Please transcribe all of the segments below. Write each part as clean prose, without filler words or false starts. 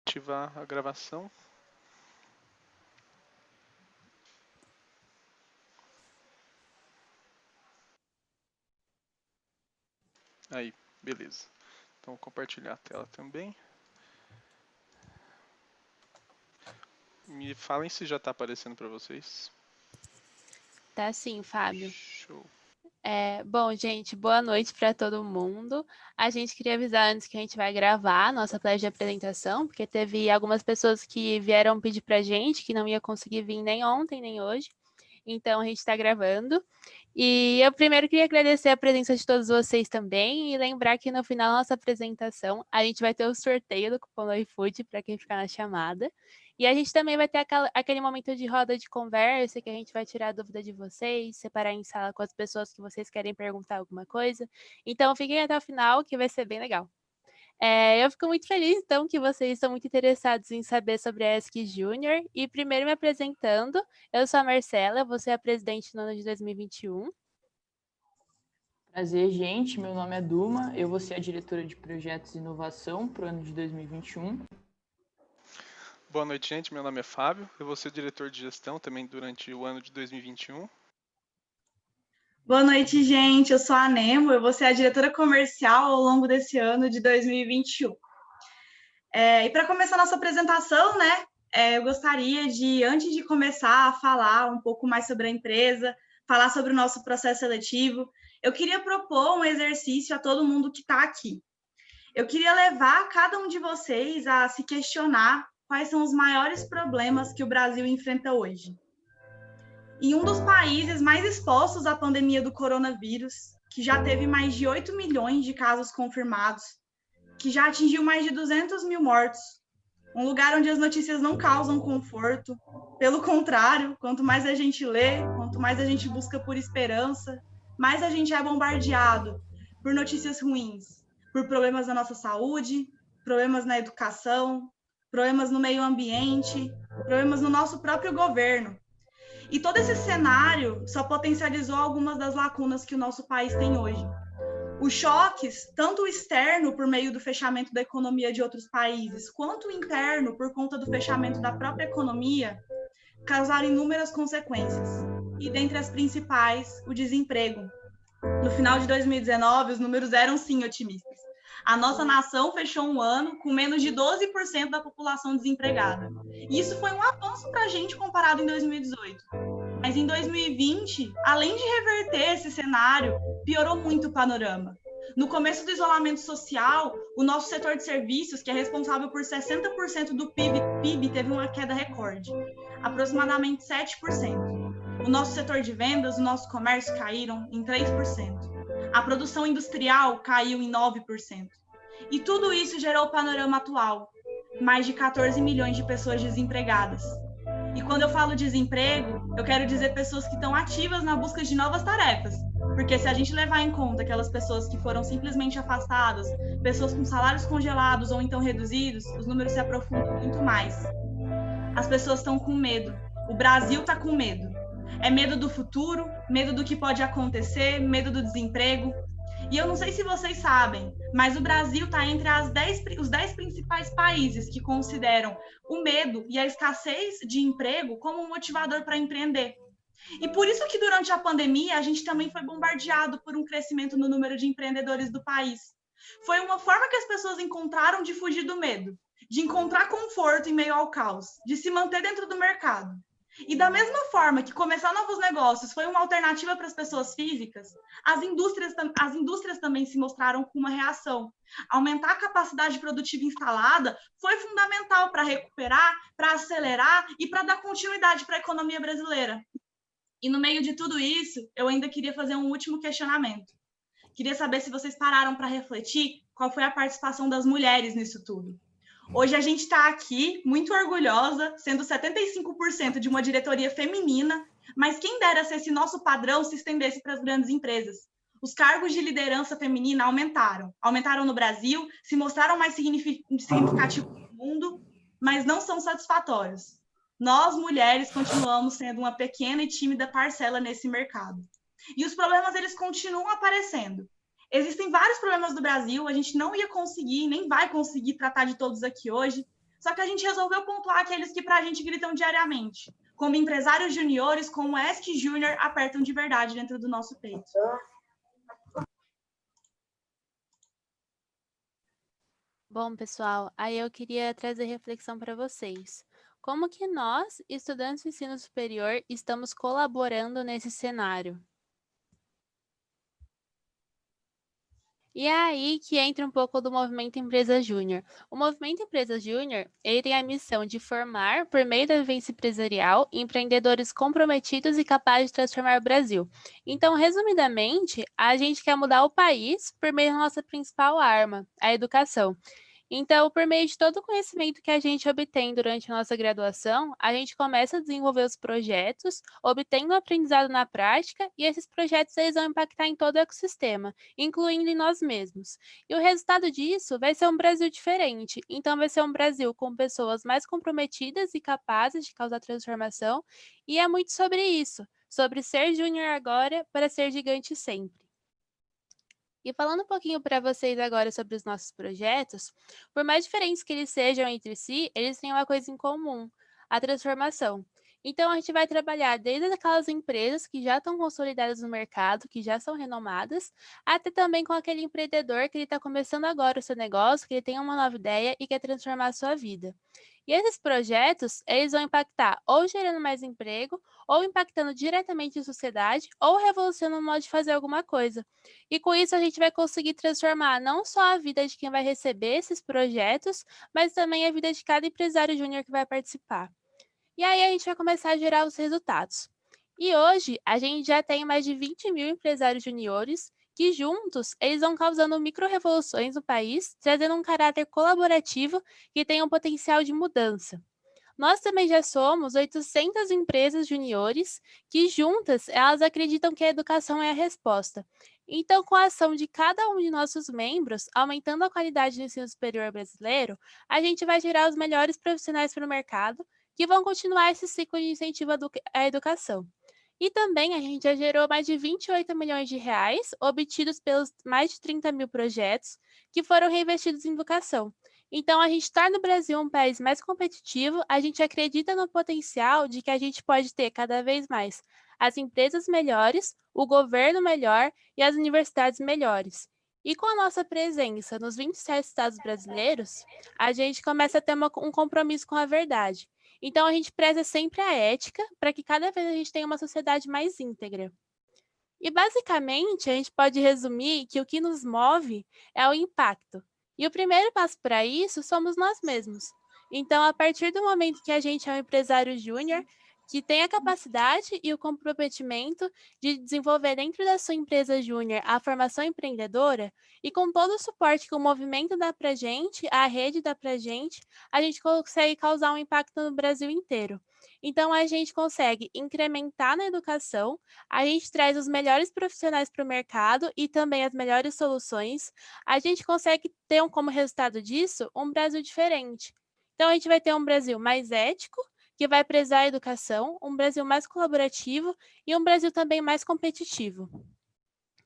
ativar a gravação. Aí, beleza. Então vou compartilhar a tela também. Me falem se já está aparecendo para vocês. Tá sim, Fábio. Show. Bom, gente, boa noite para todo mundo. A gente queria avisar antes que a gente vai gravar a nossa flash de apresentação, porque teve algumas pessoas que vieram pedir para a gente que não ia conseguir vir nem ontem, nem hoje. Então, a gente está gravando. E eu primeiro queria agradecer a presença de todos vocês também e lembrar que no final da nossa apresentação a gente vai ter o sorteio do cupom do iFood para quem ficar na chamada. E a gente também vai ter aquele momento de roda de conversa que a gente vai tirar a dúvida de vocês, separar em sala com as pessoas que vocês querem perguntar alguma coisa. Então, fiquem até o final que vai ser bem legal. Eu fico muito feliz, então, que vocês estão muito interessados em saber sobre a ESC Júnior. E primeiro me apresentando, eu sou a Marcela, vou ser a presidente no ano de 2021. Prazer, gente. Meu nome é Duma, eu vou ser a diretora de projetos e inovação para o ano de 2021. Boa noite, gente. Meu nome é Fábio, eu vou ser diretor de gestão também durante o ano de 2021. Boa noite, gente. Eu sou a Nemo, eu vou ser a diretora comercial ao longo desse ano de 2021. E para começar nossa apresentação, né, eu gostaria de, antes de começar a falar um pouco mais sobre a empresa, falar sobre o nosso processo seletivo, eu queria propor um exercício a todo mundo que está aqui. Eu queria levar cada um de vocês a se questionar quais são os maiores problemas que o Brasil enfrenta hoje. Em um dos países mais expostos à pandemia do coronavírus, que já teve mais de 8 milhões de casos confirmados, que já atingiu mais de 200 mil mortos, um lugar onde as notícias não causam conforto, pelo contrário, quanto mais a gente lê, quanto mais a gente busca por esperança, mais a gente é bombardeado por notícias ruins, por problemas na nossa saúde, problemas na educação, problemas no meio ambiente, problemas no nosso próprio governo. E todo esse cenário só potencializou algumas das lacunas que o nosso país tem hoje. Os choques, tanto o externo por meio do fechamento da economia de outros países, quanto o interno por conta do fechamento da própria economia, causaram inúmeras consequências. E dentre as principais, o desemprego. No final de 2019, os números eram sim otimistas. A nossa nação fechou um ano com menos de 12% da população desempregada. E isso foi um avanço para a gente comparado em 2018. Mas em 2020, além de reverter esse cenário, piorou muito o panorama. No começo do isolamento social, o nosso setor de serviços, que é responsável por 60% do PIB, teve uma queda recorde, aproximadamente 7%. O nosso setor de vendas, o nosso comércio caíram em 3%. A produção industrial caiu em 9%. E tudo isso gerou o panorama atual, mais de 14 milhões de pessoas desempregadas. E quando eu falo desemprego, eu quero dizer pessoas que estão ativas na busca de novas tarefas. Porque se a gente levar em conta aquelas pessoas que foram simplesmente afastadas, pessoas com salários congelados ou então reduzidos, os números se aprofundam muito mais. As pessoas estão com medo. O Brasil está com medo. É medo do futuro, medo do que pode acontecer, medo do desemprego. E eu não sei se vocês sabem, mas o Brasil está entre os 10 principais países que consideram o medo e a escassez de emprego como um motivador para empreender. E por isso que durante a pandemia a gente também foi bombardeado por um crescimento no número de empreendedores do país. Foi uma forma que as pessoas encontraram de fugir do medo, de encontrar conforto em meio ao caos, de se manter dentro do mercado. E da mesma forma que começar novos negócios foi uma alternativa para as pessoas físicas, as indústrias também se mostraram com uma reação. Aumentar a capacidade produtiva instalada foi fundamental para recuperar, para acelerar e para dar continuidade para a economia brasileira. E no meio de tudo isso, eu ainda queria fazer um último questionamento. Queria saber se vocês pararam para refletir qual foi a participação das mulheres nisso tudo. Hoje a gente está aqui muito orgulhosa, sendo 75% de uma diretoria feminina, mas quem dera se esse nosso padrão se estendesse para as grandes empresas. Os cargos de liderança feminina aumentaram no Brasil, se mostraram mais significativos no mundo, mas não são satisfatórios. Nós, mulheres, continuamos sendo uma pequena e tímida parcela nesse mercado. E os problemas, eles continuam aparecendo. Existem vários problemas do Brasil, a gente não ia conseguir, nem vai conseguir tratar de todos aqui hoje, Só que a gente resolveu pontuar aqueles que para a gente gritam diariamente, como empresários juniores, como ESC Júnior, apertam de verdade dentro do nosso peito. Bom, pessoal, aí eu queria trazer reflexão para vocês. Como que nós, estudantes do ensino superior, estamos colaborando nesse cenário? E é aí que entra um pouco do Movimento Empresa Júnior. O Movimento Empresa Júnior, ele tem a missão de formar, por meio da vivência empresarial, empreendedores comprometidos e capazes de transformar o Brasil. Então, resumidamente, a gente quer mudar o país por meio da nossa principal arma, a educação. Então, por meio de todo o conhecimento que a gente obtém durante a nossa graduação, a gente começa a desenvolver os projetos, obtendo aprendizado na prática, e esses projetos eles vão impactar em todo o ecossistema, incluindo em nós mesmos. E o resultado disso vai ser um Brasil diferente. Então, vai ser um Brasil com pessoas mais comprometidas e capazes de causar transformação, e é muito sobre isso, sobre ser júnior agora para ser gigante sempre. E falando um pouquinho para vocês agora sobre os nossos projetos, por mais diferentes que eles sejam entre si, eles têm uma coisa em comum, a transformação. Então, a gente vai trabalhar desde aquelas empresas que já estão consolidadas no mercado, que já são renomadas, até também com aquele empreendedor que ele está começando agora o seu negócio, que ele tem uma nova ideia e quer transformar a sua vida. E esses projetos, eles vão impactar ou gerando mais emprego, ou impactando diretamente a sociedade, ou revolucionando o modo de fazer alguma coisa. E com isso a gente vai conseguir transformar não só a vida de quem vai receber esses projetos, mas também a vida de cada empresário júnior que vai participar. E aí a gente vai começar a gerar os resultados. E hoje a gente já tem mais de 20 mil empresários juniores que juntos eles vão causando micro-revoluções no país, trazendo um caráter colaborativo que tem um potencial de mudança. Nós também já somos 800 empresas juniores que juntas elas acreditam que a educação é a resposta. Então, com a ação de cada um de nossos membros, aumentando a qualidade do ensino superior brasileiro, a gente vai gerar os melhores profissionais para o mercado que vão continuar esse ciclo de incentivo à educação. E também a gente já gerou mais de 28 milhões de reais obtidos pelos mais de 30 mil projetos que foram reinvestidos em educação. Então, a gente torna o Brasil um país mais competitivo, a gente acredita no potencial de que a gente pode ter cada vez mais as empresas melhores, o governo melhor e as universidades melhores. E com a nossa presença nos 27 estados brasileiros, a gente começa a ter um compromisso com a verdade. Então, a gente preza sempre a ética para que cada vez a gente tenha uma sociedade mais íntegra. E, basicamente, a gente pode resumir que o que nos move é o impacto. E o primeiro passo para isso somos nós mesmos. Então, a partir do momento que a gente é um empresário júnior, que tem a capacidade e o comprometimento de desenvolver dentro da sua empresa júnior a formação empreendedora, e com todo o suporte que o movimento dá para a gente, a rede dá para a gente consegue causar um impacto no Brasil inteiro. Então, a gente consegue incrementar na educação, a gente traz os melhores profissionais para o mercado e também as melhores soluções, a gente consegue ter como resultado disso um Brasil diferente. Então, a gente vai ter um Brasil mais ético, que vai prezar a educação, um Brasil mais colaborativo e um Brasil também mais competitivo.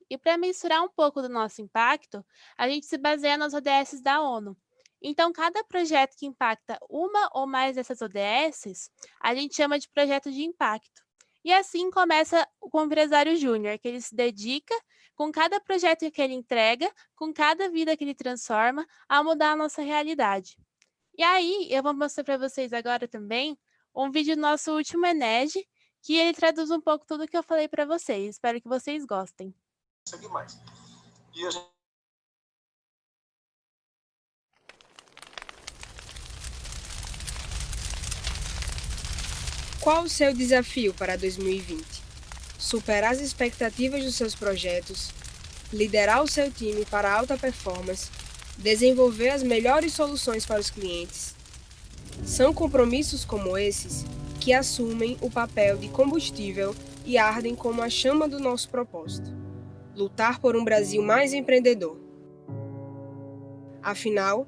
E para mensurar um pouco do nosso impacto, a gente se baseia nas ODS da ONU. Então, cada projeto que impacta uma ou mais dessas ODSs, a gente chama de projeto de impacto. E assim começa com o empresário júnior, que ele se dedica, com cada projeto que ele entrega, com cada vida que ele transforma, a mudar a nossa realidade. E aí, eu vou mostrar para vocês agora também um vídeo do nosso último Enege, que ele traduz um pouco tudo que eu falei para vocês. Espero que vocês gostem. Mais. E a gente... Qual o seu desafio para 2020? Superar as expectativas dos seus projetos, liderar o seu time para alta performance, desenvolver as melhores soluções para os clientes. São compromissos como esses que assumem o papel de combustível e ardem como a chama do nosso propósito: lutar por um Brasil mais empreendedor. Afinal,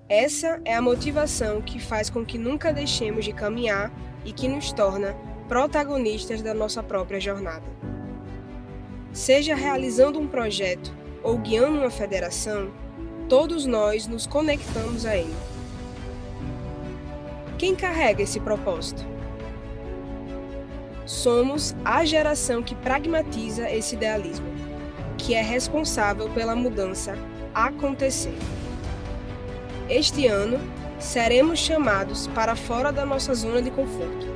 essa é a motivação que faz com que nunca deixemos de caminhar e que nos torna protagonistas da nossa própria jornada. Seja realizando um projeto ou guiando uma federação, todos nós nos conectamos a ele. Quem carrega esse propósito? Somos a geração que pragmatiza esse idealismo, que é responsável pela mudança acontecer. Este ano, seremos chamados para fora da nossa zona de conforto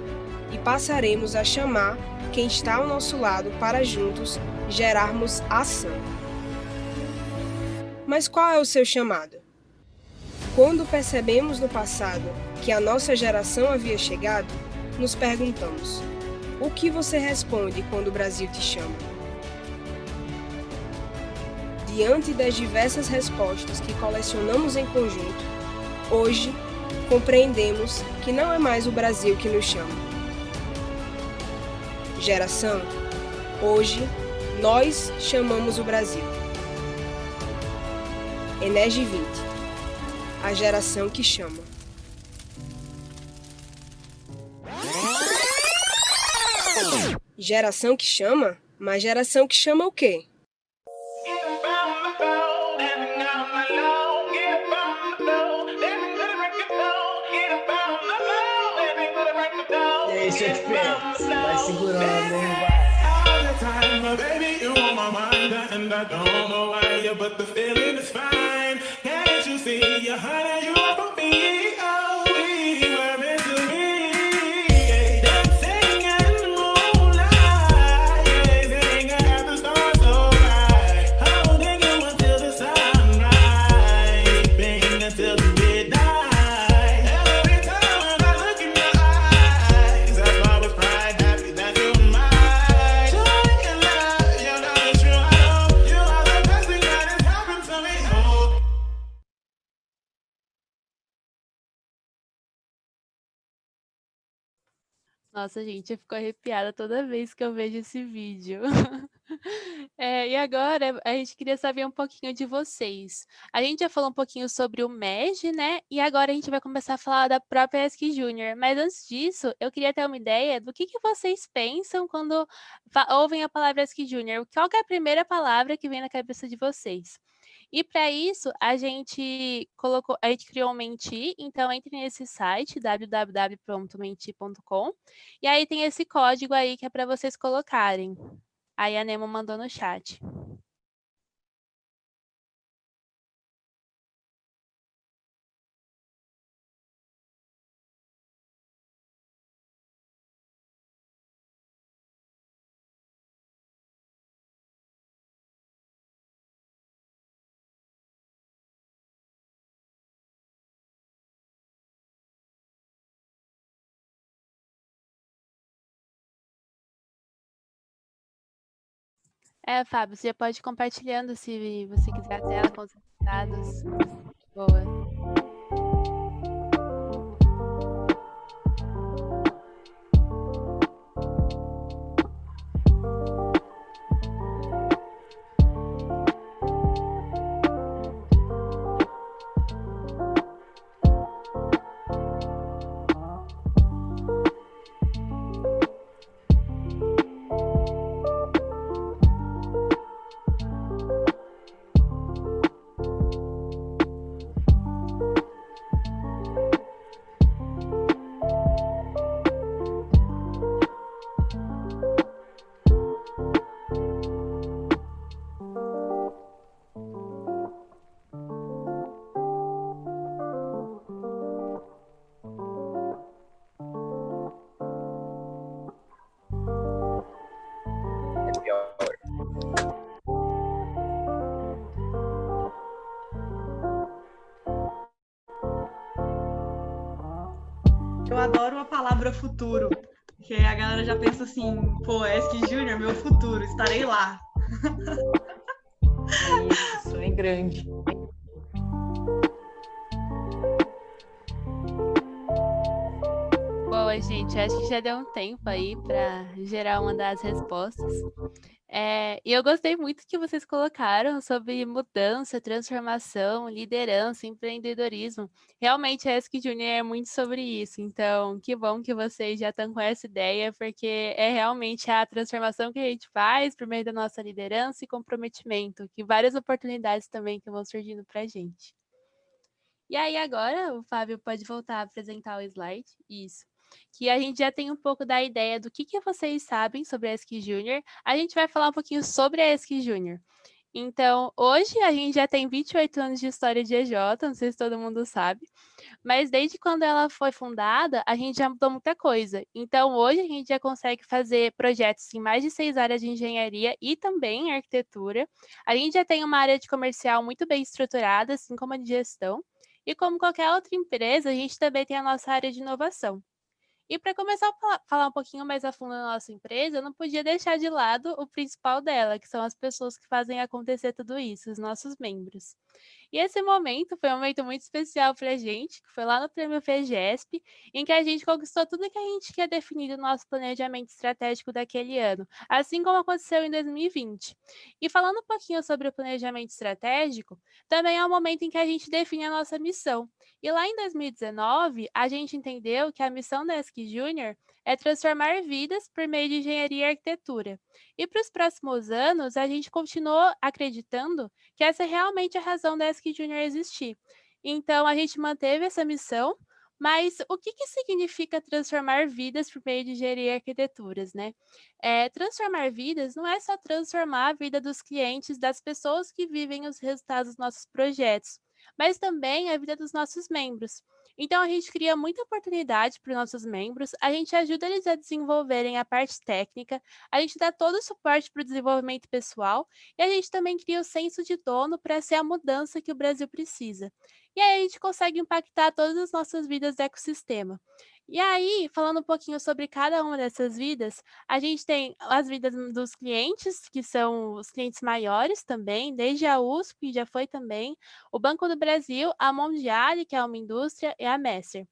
e passaremos a chamar quem está ao nosso lado para juntos gerarmos ação. Mas qual é o seu chamado? Quando percebemos no passado que a nossa geração havia chegado, nos perguntamos: o que você responde quando o Brasil te chama? Diante das diversas respostas que colecionamos em conjunto, hoje compreendemos que não é mais o Brasil que nos chama. Geração, hoje nós chamamos o Brasil. Energy 20, a geração que chama. Geração que chama? Mas geração que chama o quê? E aí, Chuck Pence? Vai segurando, hein? Vai. Baby, you on my mind, and I don't know why, but the feeling is fine. Can't you see, you honey, you are for me? Oh, we were meant to be. Dancing in the moonlight, gazing at the stars so bright, holding you until the sunrise, sleeping until the midnight. Every time I look in your eyes, I thought with pride, happy that you're mine. Nossa, gente, eu fico arrepiada toda vez que eu vejo esse vídeo. E agora a gente queria saber um pouquinho de vocês. A gente já falou um pouquinho sobre o MEG, né? E agora a gente vai começar a falar da própria ESC Júnior. Mas antes disso, eu queria ter uma ideia do que vocês pensam quando ouvem a palavra ESC Júnior. Qual que é a primeira palavra que vem na cabeça de vocês? E para isso, a gente criou um Menti, então entre nesse site, www.menti.com, e aí tem esse código aí que é para vocês colocarem. Aí a Nemo mandou no chat. Fábio, você já pode ir compartilhando se você quiser a tela com os resultados. Boa. Eu adoro a palavra futuro, porque a galera já pensa assim, pô, ESC Júnior, meu futuro, estarei lá. Isso, é grande. Boa, gente, acho que já deu um tempo aí para gerar uma das respostas. E eu gostei muito que vocês colocaram sobre mudança, transformação, liderança, empreendedorismo. Realmente, a ESC Júnior é muito sobre isso. Então, que bom que vocês já estão com essa ideia, porque é realmente a transformação que a gente faz por meio da nossa liderança e comprometimento, que várias oportunidades também que vão surgindo para a gente. E aí agora o Fábio pode voltar a apresentar o slide. Isso. Que a gente já tem um pouco da ideia do que vocês sabem sobre a ESC Júnior. A gente vai falar um pouquinho sobre a ESC Júnior. Então, hoje a gente já tem 28 anos de história de EJ, não sei se todo mundo sabe, mas desde quando ela foi fundada, a gente já mudou muita coisa. Então, hoje a gente já consegue fazer projetos em mais de 6 áreas de engenharia e também em arquitetura. A gente já tem uma área de comercial muito bem estruturada, assim como a de gestão. E como qualquer outra empresa, a gente também tem a nossa área de inovação. E para começar a falar um pouquinho mais a fundo da nossa empresa, eu não podia deixar de lado o principal dela, que são as pessoas que fazem acontecer tudo isso, os nossos membros. E esse momento foi um momento muito especial para a gente, que foi lá no Prêmio FEGESP, em que a gente conquistou tudo que a gente tinha definido no nosso planejamento estratégico daquele ano, assim como aconteceu em 2020. E falando um pouquinho sobre o planejamento estratégico, também é o momento em que a gente define a nossa missão. E lá em 2019, a gente entendeu que a missão da ESC Júnior é transformar vidas por meio de engenharia e arquitetura. E para os próximos anos, a gente continuou acreditando que essa é realmente a razão da ESC Júnior existir. Então, a gente manteve essa missão, mas o que significa transformar vidas por meio de engenharia e arquiteturas, né? Transformar vidas não é só transformar a vida dos clientes, das pessoas que vivem os resultados dos nossos projetos, mas também a vida dos nossos membros. Então, a gente cria muita oportunidade para os nossos membros, a gente ajuda eles a desenvolverem a parte técnica, a gente dá todo o suporte para o desenvolvimento pessoal e a gente também cria o senso de dono para ser a mudança que o Brasil precisa. E aí a gente consegue impactar todas as nossas vidas do ecossistema. E aí, falando um pouquinho sobre cada uma dessas vidas, a gente tem as vidas dos clientes, que são os clientes maiores também, desde a USP, que já foi também, o Banco do Brasil, a Mondiale, que é uma indústria, e a Messer.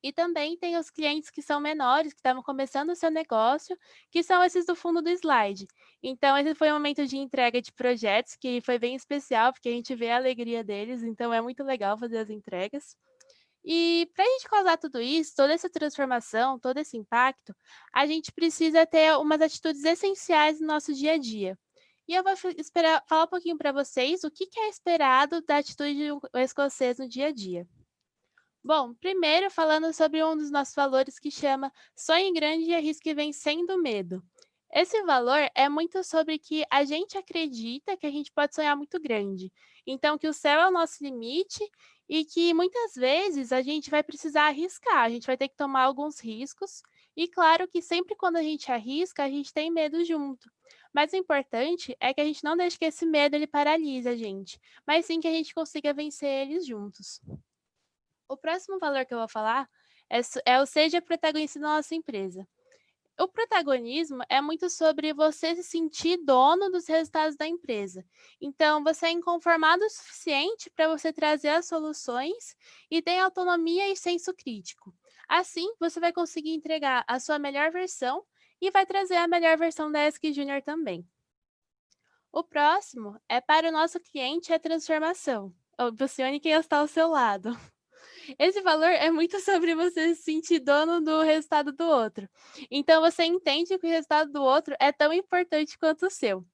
E também tem os clientes que são menores, que estavam começando o seu negócio, que são esses do fundo do slide. Então, esse foi um momento de entrega de projetos, que foi bem especial, porque a gente vê a alegria deles, então é muito legal fazer as entregas. E para a gente causar tudo isso, toda essa transformação, todo esse impacto, a gente precisa ter umas atitudes essenciais no nosso dia a dia. E eu vou falar um pouquinho para vocês o que é esperado da atitude de um escocês no dia a dia. Bom, primeiro falando sobre um dos nossos valores que chama Sonhe Grande e Arrisque Vencendo o Medo. Esse valor é muito sobre que a gente acredita que a gente pode sonhar muito grande. Então, que o céu é o nosso limite e que muitas vezes a gente vai precisar arriscar, a gente vai ter que tomar alguns riscos. E claro que sempre quando a gente arrisca, a gente tem medo junto. Mas o importante é que a gente não deixe que esse medo ele paralise a gente, mas sim que a gente consiga vencer eles juntos. O próximo valor que eu vou falar é o seja protagonista da nossa empresa. O protagonismo é muito sobre você se sentir dono dos resultados da empresa. Então, você é inconformado o suficiente para você trazer as soluções e tem autonomia e senso crítico. Assim, você vai conseguir entregar a sua melhor versão e vai trazer a melhor versão da ESC Júnior também. O próximo é para o nosso cliente a transformação. Impulsione quem está ao seu lado. Esse valor é muito sobre você se sentir dono do resultado do outro. Então, você entende que o resultado do outro é tão importante quanto o seu.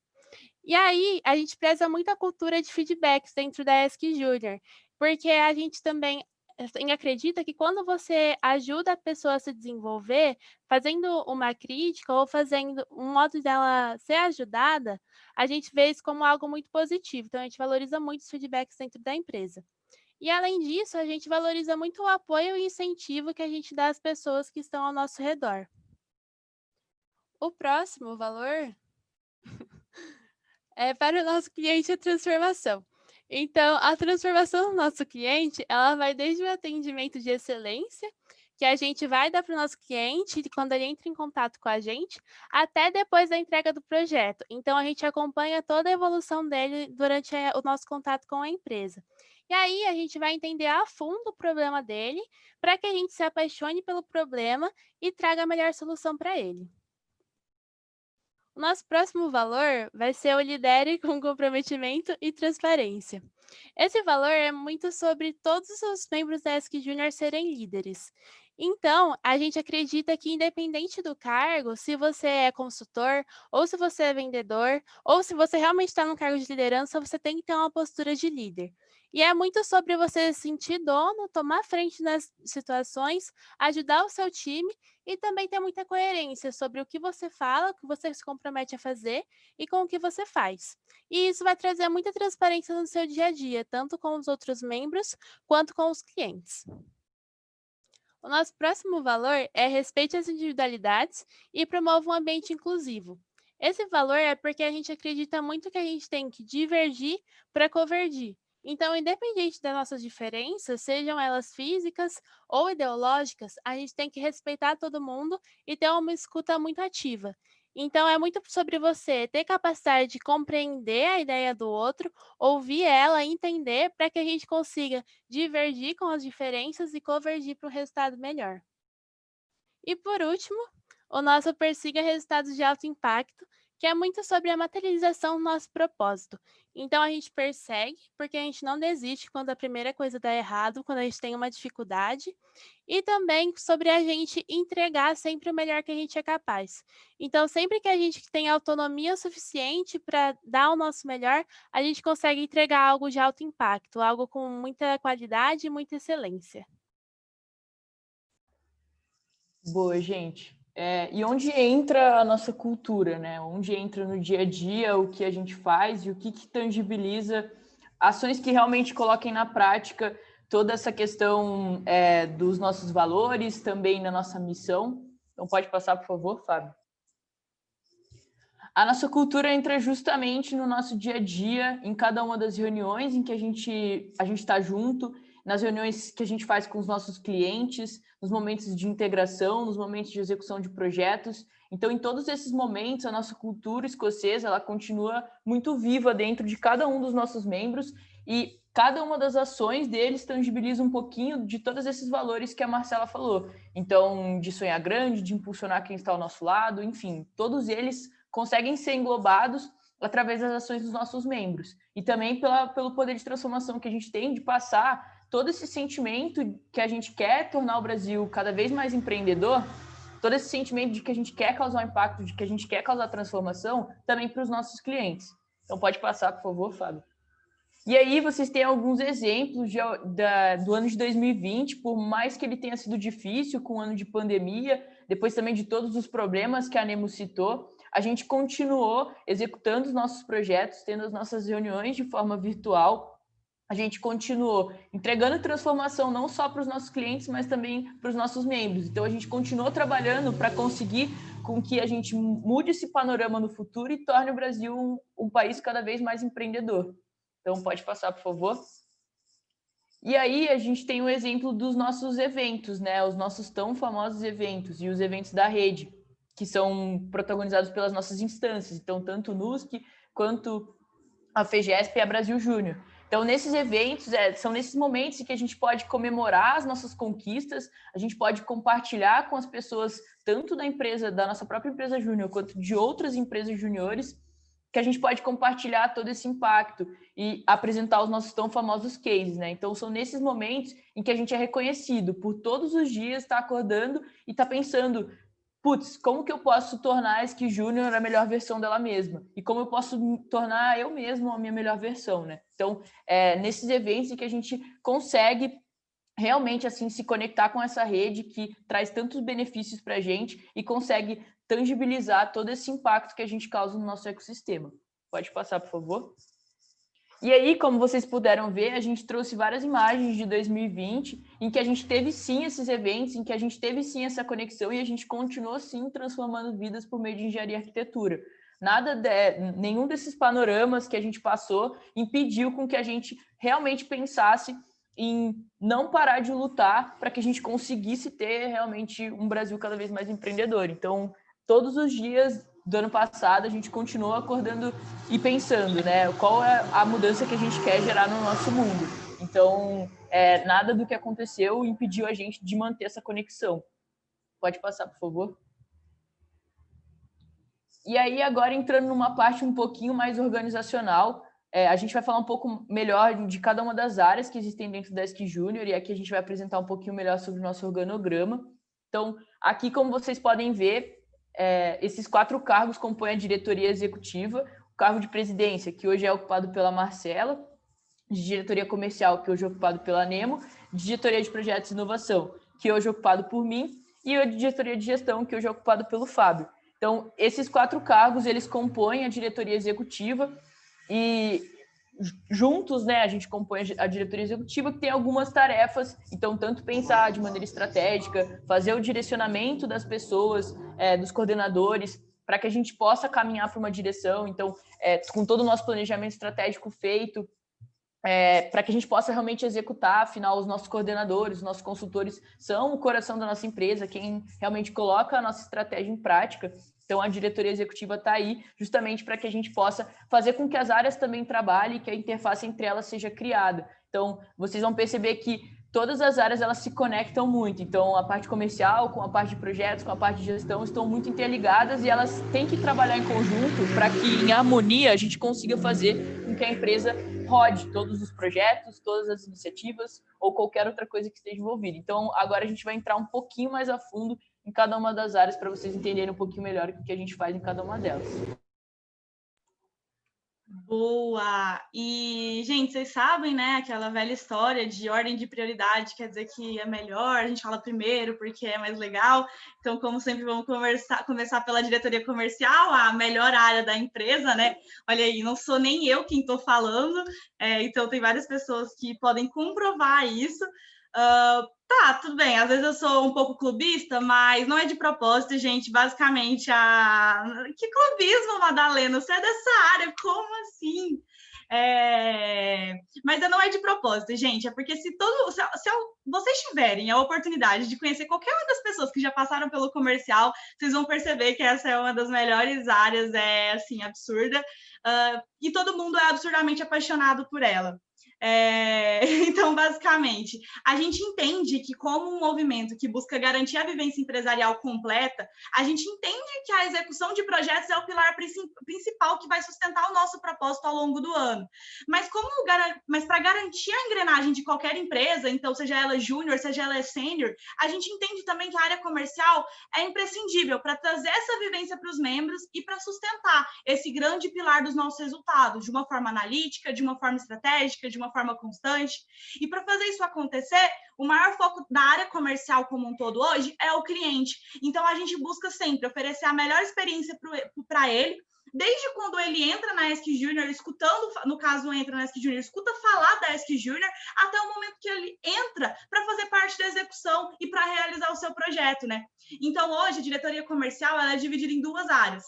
E aí, a gente preza muito a cultura de feedbacks dentro da ESC Júnior, porque a gente também acredita que quando você ajuda a pessoa a se desenvolver, fazendo uma crítica ou fazendo um modo dela ser ajudada, a gente vê isso como algo muito positivo. Então, a gente valoriza muito os feedbacks dentro da empresa. E, além disso, a gente valoriza muito o apoio e incentivo que a gente dá às pessoas que estão ao nosso redor. O próximo valor é para o nosso cliente a transformação. Então, a transformação do nosso cliente, ela vai desde o atendimento de excelência, que a gente vai dar para o nosso cliente quando ele entra em contato com a gente, até depois da entrega do projeto. Então, a gente acompanha toda a evolução dele durante o nosso contato com a empresa. E aí, a gente vai entender a fundo o problema dele, para que a gente se apaixone pelo problema e traga a melhor solução para ele. O nosso próximo valor vai ser o lidere com comprometimento e transparência. Esse valor é muito sobre todos os membros da ESC Júnior serem líderes. Então, a gente acredita que independente do cargo, se você é consultor, ou se você é vendedor, ou se você realmente está no cargo de liderança, você tem que ter uma postura de líder. E é muito sobre você se sentir dono, tomar frente nas situações, ajudar o seu time e também ter muita coerência sobre o que você fala, o que você se compromete a fazer e com o que você faz. E isso vai trazer muita transparência no seu dia a dia, tanto com os outros membros quanto com os clientes. O nosso próximo valor é respeite as individualidades e promova um ambiente inclusivo. Esse valor é porque a gente acredita muito que a gente tem que divergir para convergir. Então, independente das nossas diferenças, sejam elas físicas ou ideológicas, a gente tem que respeitar todo mundo e ter uma escuta muito ativa. Então, é muito sobre você ter capacidade de compreender a ideia do outro, ouvir ela, entender, para que a gente consiga divergir com as diferenças e convergir para um resultado melhor. E por último, o nosso persiga resultados de alto impacto, que é muito sobre a materialização do nosso propósito. Então a gente persegue, porque a gente não desiste quando a primeira coisa dá errado, quando a gente tem uma dificuldade, e também sobre a gente entregar sempre o melhor que a gente é capaz. Então, sempre que a gente tem autonomia suficiente para dar o nosso melhor, a gente consegue entregar algo de alto impacto, algo com muita qualidade e muita excelência. Boa, gente. E onde entra a nossa cultura, né? Onde entra no dia a dia o que a gente faz e o que tangibiliza ações que realmente coloquem na prática toda essa questão dos nossos valores, também na nossa missão. Então, pode passar, por favor, Fábio. A nossa cultura entra justamente no nosso dia a dia, em cada uma das reuniões em que a gente está junto, nas reuniões que a gente faz com os nossos clientes, nos momentos de integração, nos momentos de execução de projetos. Então, em todos esses momentos, a nossa cultura escocesa ela continua muito viva dentro de cada um dos nossos membros e cada uma das ações deles tangibiliza um pouquinho de todos esses valores que a Marcela falou. Então, de sonhar grande, de impulsionar quem está ao nosso lado, enfim, todos eles conseguem ser englobados através das ações dos nossos membros. E também pelo poder de transformação que a gente tem de passar todo esse sentimento que a gente quer tornar o Brasil cada vez mais empreendedor, todo esse sentimento de que a gente quer causar um impacto, de que a gente quer causar transformação, também para os nossos clientes. Então, pode passar, por favor, Fábio. E aí, vocês têm alguns exemplos do ano de 2020, por mais que ele tenha sido difícil, com o ano de pandemia, depois também de todos os problemas que a Nemo citou, a gente continuou executando os nossos projetos, tendo as nossas reuniões de forma virtual. A gente continuou entregando transformação não só para os nossos clientes, mas também para os nossos membros. Então, a gente continuou trabalhando para conseguir com que a gente mude esse panorama no futuro e torne o Brasil um país cada vez mais empreendedor. Então, pode passar, por favor. E aí, a gente tem o exemplo dos nossos eventos, né? Os nossos tão famosos eventos e os eventos da rede, que são protagonizados pelas nossas instâncias. Então, tanto o NUSC quanto a FEGESP e a Brasil Júnior. Então, nesses eventos, são nesses momentos em que a gente pode comemorar as nossas conquistas, a gente pode compartilhar com as pessoas, tanto da nossa própria empresa júnior, quanto de outras empresas juniores, que a gente pode compartilhar todo esse impacto e apresentar os nossos tão famosos cases, né? Então, são nesses momentos em que a gente é reconhecido por todos os dias estar acordando e estar pensando, putz, como que eu posso tornar a Ski Júnior a melhor versão dela mesma? E como eu posso tornar eu mesmo a minha melhor versão, né? Então, nesses eventos em que a gente consegue realmente, assim, se conectar com essa rede que traz tantos benefícios para a gente e consegue tangibilizar todo esse impacto que a gente causa no nosso ecossistema. Pode passar, por favor. E aí, como vocês puderam ver, a gente trouxe várias imagens de 2020, em que a gente teve sim esses eventos, em que a gente teve sim essa conexão e a gente continuou sim transformando vidas por meio de engenharia e arquitetura. Nenhum desses panoramas que a gente passou impediu com que a gente realmente pensasse em não parar de lutar para que a gente conseguisse ter realmente um Brasil cada vez mais empreendedor. Então, todos os dias do ano passado, a gente continuou acordando e pensando, né, qual é a mudança que a gente quer gerar no nosso mundo. Então, nada do que aconteceu impediu a gente de manter essa conexão. Pode passar, por favor. E aí, agora entrando numa parte um pouquinho mais organizacional, a gente vai falar um pouco melhor de cada uma das áreas que existem dentro da Ski Júnior, e aqui a gente vai apresentar um pouquinho melhor sobre o nosso organograma. Então, aqui, como vocês podem ver, esses 4 cargos compõem a diretoria executiva, o cargo de presidência, que hoje é ocupado pela Marcela, de diretoria comercial, que hoje é ocupado pela Nemo, de diretoria de projetos e inovação, que hoje é ocupado por mim, e a diretoria de gestão, que hoje é ocupado pelo Fábio. Então, esses 4 cargos, eles compõem a diretoria executiva e juntos, né, a gente compõe a diretoria executiva, que tem algumas tarefas, então tanto pensar de maneira estratégica, fazer o direcionamento das pessoas, dos coordenadores, para que a gente possa caminhar para uma direção, então, com todo o nosso planejamento estratégico feito, para que a gente possa realmente executar. Afinal, os nossos coordenadores, os nossos consultores são o coração da nossa empresa, quem realmente coloca a nossa estratégia em prática. Então, a diretoria executiva está aí justamente para que a gente possa fazer com que as áreas também trabalhem e que a interface entre elas seja criada. Então, vocês vão perceber que todas as áreas elas se conectam muito. Então, a parte comercial, com a parte de projetos, com a parte de gestão, estão muito interligadas e elas têm que trabalhar em conjunto para que, em harmonia, a gente consiga fazer com que a empresa rode todos os projetos, todas as iniciativas ou qualquer outra coisa que esteja envolvida. Então, agora a gente vai entrar um pouquinho mais a fundo em cada uma das áreas para vocês entenderem um pouquinho melhor o que a gente faz em cada uma delas. Boa! E, gente, vocês sabem, né, aquela velha história de ordem de prioridade, quer dizer que é melhor, a gente fala primeiro porque é mais legal. Então, como sempre, vamos começar pela diretoria comercial, a melhor área da empresa, né? Olha aí, não sou nem eu quem estou falando, então tem várias pessoas que podem comprovar isso. Tá, tudo bem, às vezes eu sou um pouco clubista, mas não é de propósito, gente. Basicamente, que clubismo, Madalena? Você é dessa área, como assim? Mas não é de propósito, gente. É porque se vocês tiverem a oportunidade de conhecer qualquer uma das pessoas que já passaram pelo comercial, vocês vão perceber que essa é uma das melhores áreas, assim, absurda. E todo mundo é absurdamente apaixonado por ela. Então, basicamente, a gente entende que, como um movimento que busca garantir a vivência empresarial completa, a gente entende que a execução de projetos é o pilar principal que vai sustentar o nosso propósito ao longo do ano. Mas para garantir a engrenagem de qualquer empresa, então, seja ela júnior, seja ela sênior, a gente entende também que a área comercial é imprescindível para trazer essa vivência para os membros e para sustentar esse grande pilar dos nossos resultados, de uma forma analítica, de uma forma estratégica, de uma forma constante. E para fazer isso acontecer, o maior foco da área comercial como um todo hoje é o cliente. Então, a gente busca sempre oferecer a melhor experiência para ele, desde quando ele entra na ESC Júnior, escutando, no caso, entra na ESC Júnior, escuta falar da ESC Júnior, até o momento que ele entra para fazer parte da execução e para realizar o seu projeto, né? Então, hoje, a diretoria comercial ela é dividida em 2 áreas.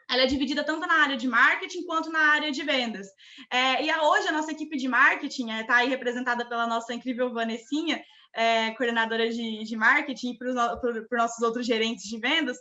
Ela é dividida tanto na área de marketing quanto na área de vendas. E hoje a nossa equipe de marketing está aí representada pela nossa incrível Vanessinha, coordenadora de marketing, e por nossos outros gerentes de vendas.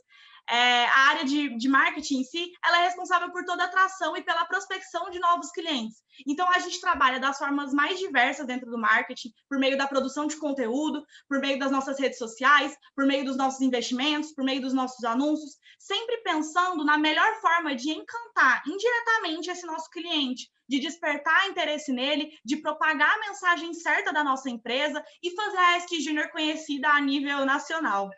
A área de marketing em si, ela é responsável por toda a atração e pela prospecção de novos clientes. Então, a gente trabalha das formas mais diversas dentro do marketing, por meio da produção de conteúdo, por meio das nossas redes sociais, por meio dos nossos investimentos, por meio dos nossos anúncios, sempre pensando na melhor forma de encantar indiretamente esse nosso cliente, de despertar interesse nele, de propagar a mensagem certa da nossa empresa e fazer a ESC Júnior conhecida a nível nacional.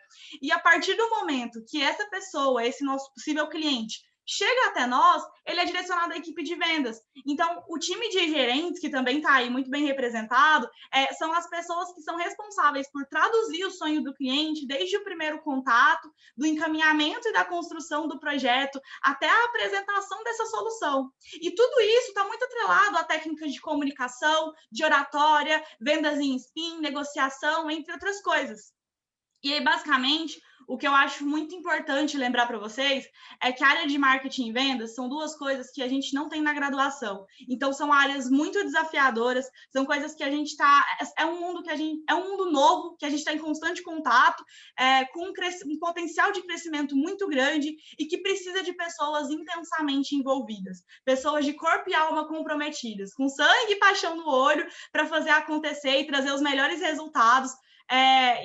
E a partir do momento que essa pessoa, esse nosso possível cliente, chega até nós, ele é direcionado à equipe de vendas. Então, o time de gerentes, que também está aí muito bem representado, são as pessoas que são responsáveis por traduzir o sonho do cliente desde o primeiro contato, do encaminhamento e da construção do projeto, até a apresentação dessa solução. E tudo isso está muito atrelado a técnicas de comunicação, de oratória, vendas em spin, negociação, entre outras coisas. E aí, basicamente, o que eu acho muito importante lembrar para vocês é que a área de marketing e vendas são 2 coisas que a gente não tem na graduação. Então, são áreas muito desafiadoras, são coisas que a gente está... É um mundo novo, que a gente está em constante contato, com um potencial de crescimento muito grande e que precisa de pessoas intensamente envolvidas, pessoas de corpo e alma comprometidas, com sangue e paixão no olho para fazer acontecer e trazer os melhores resultados.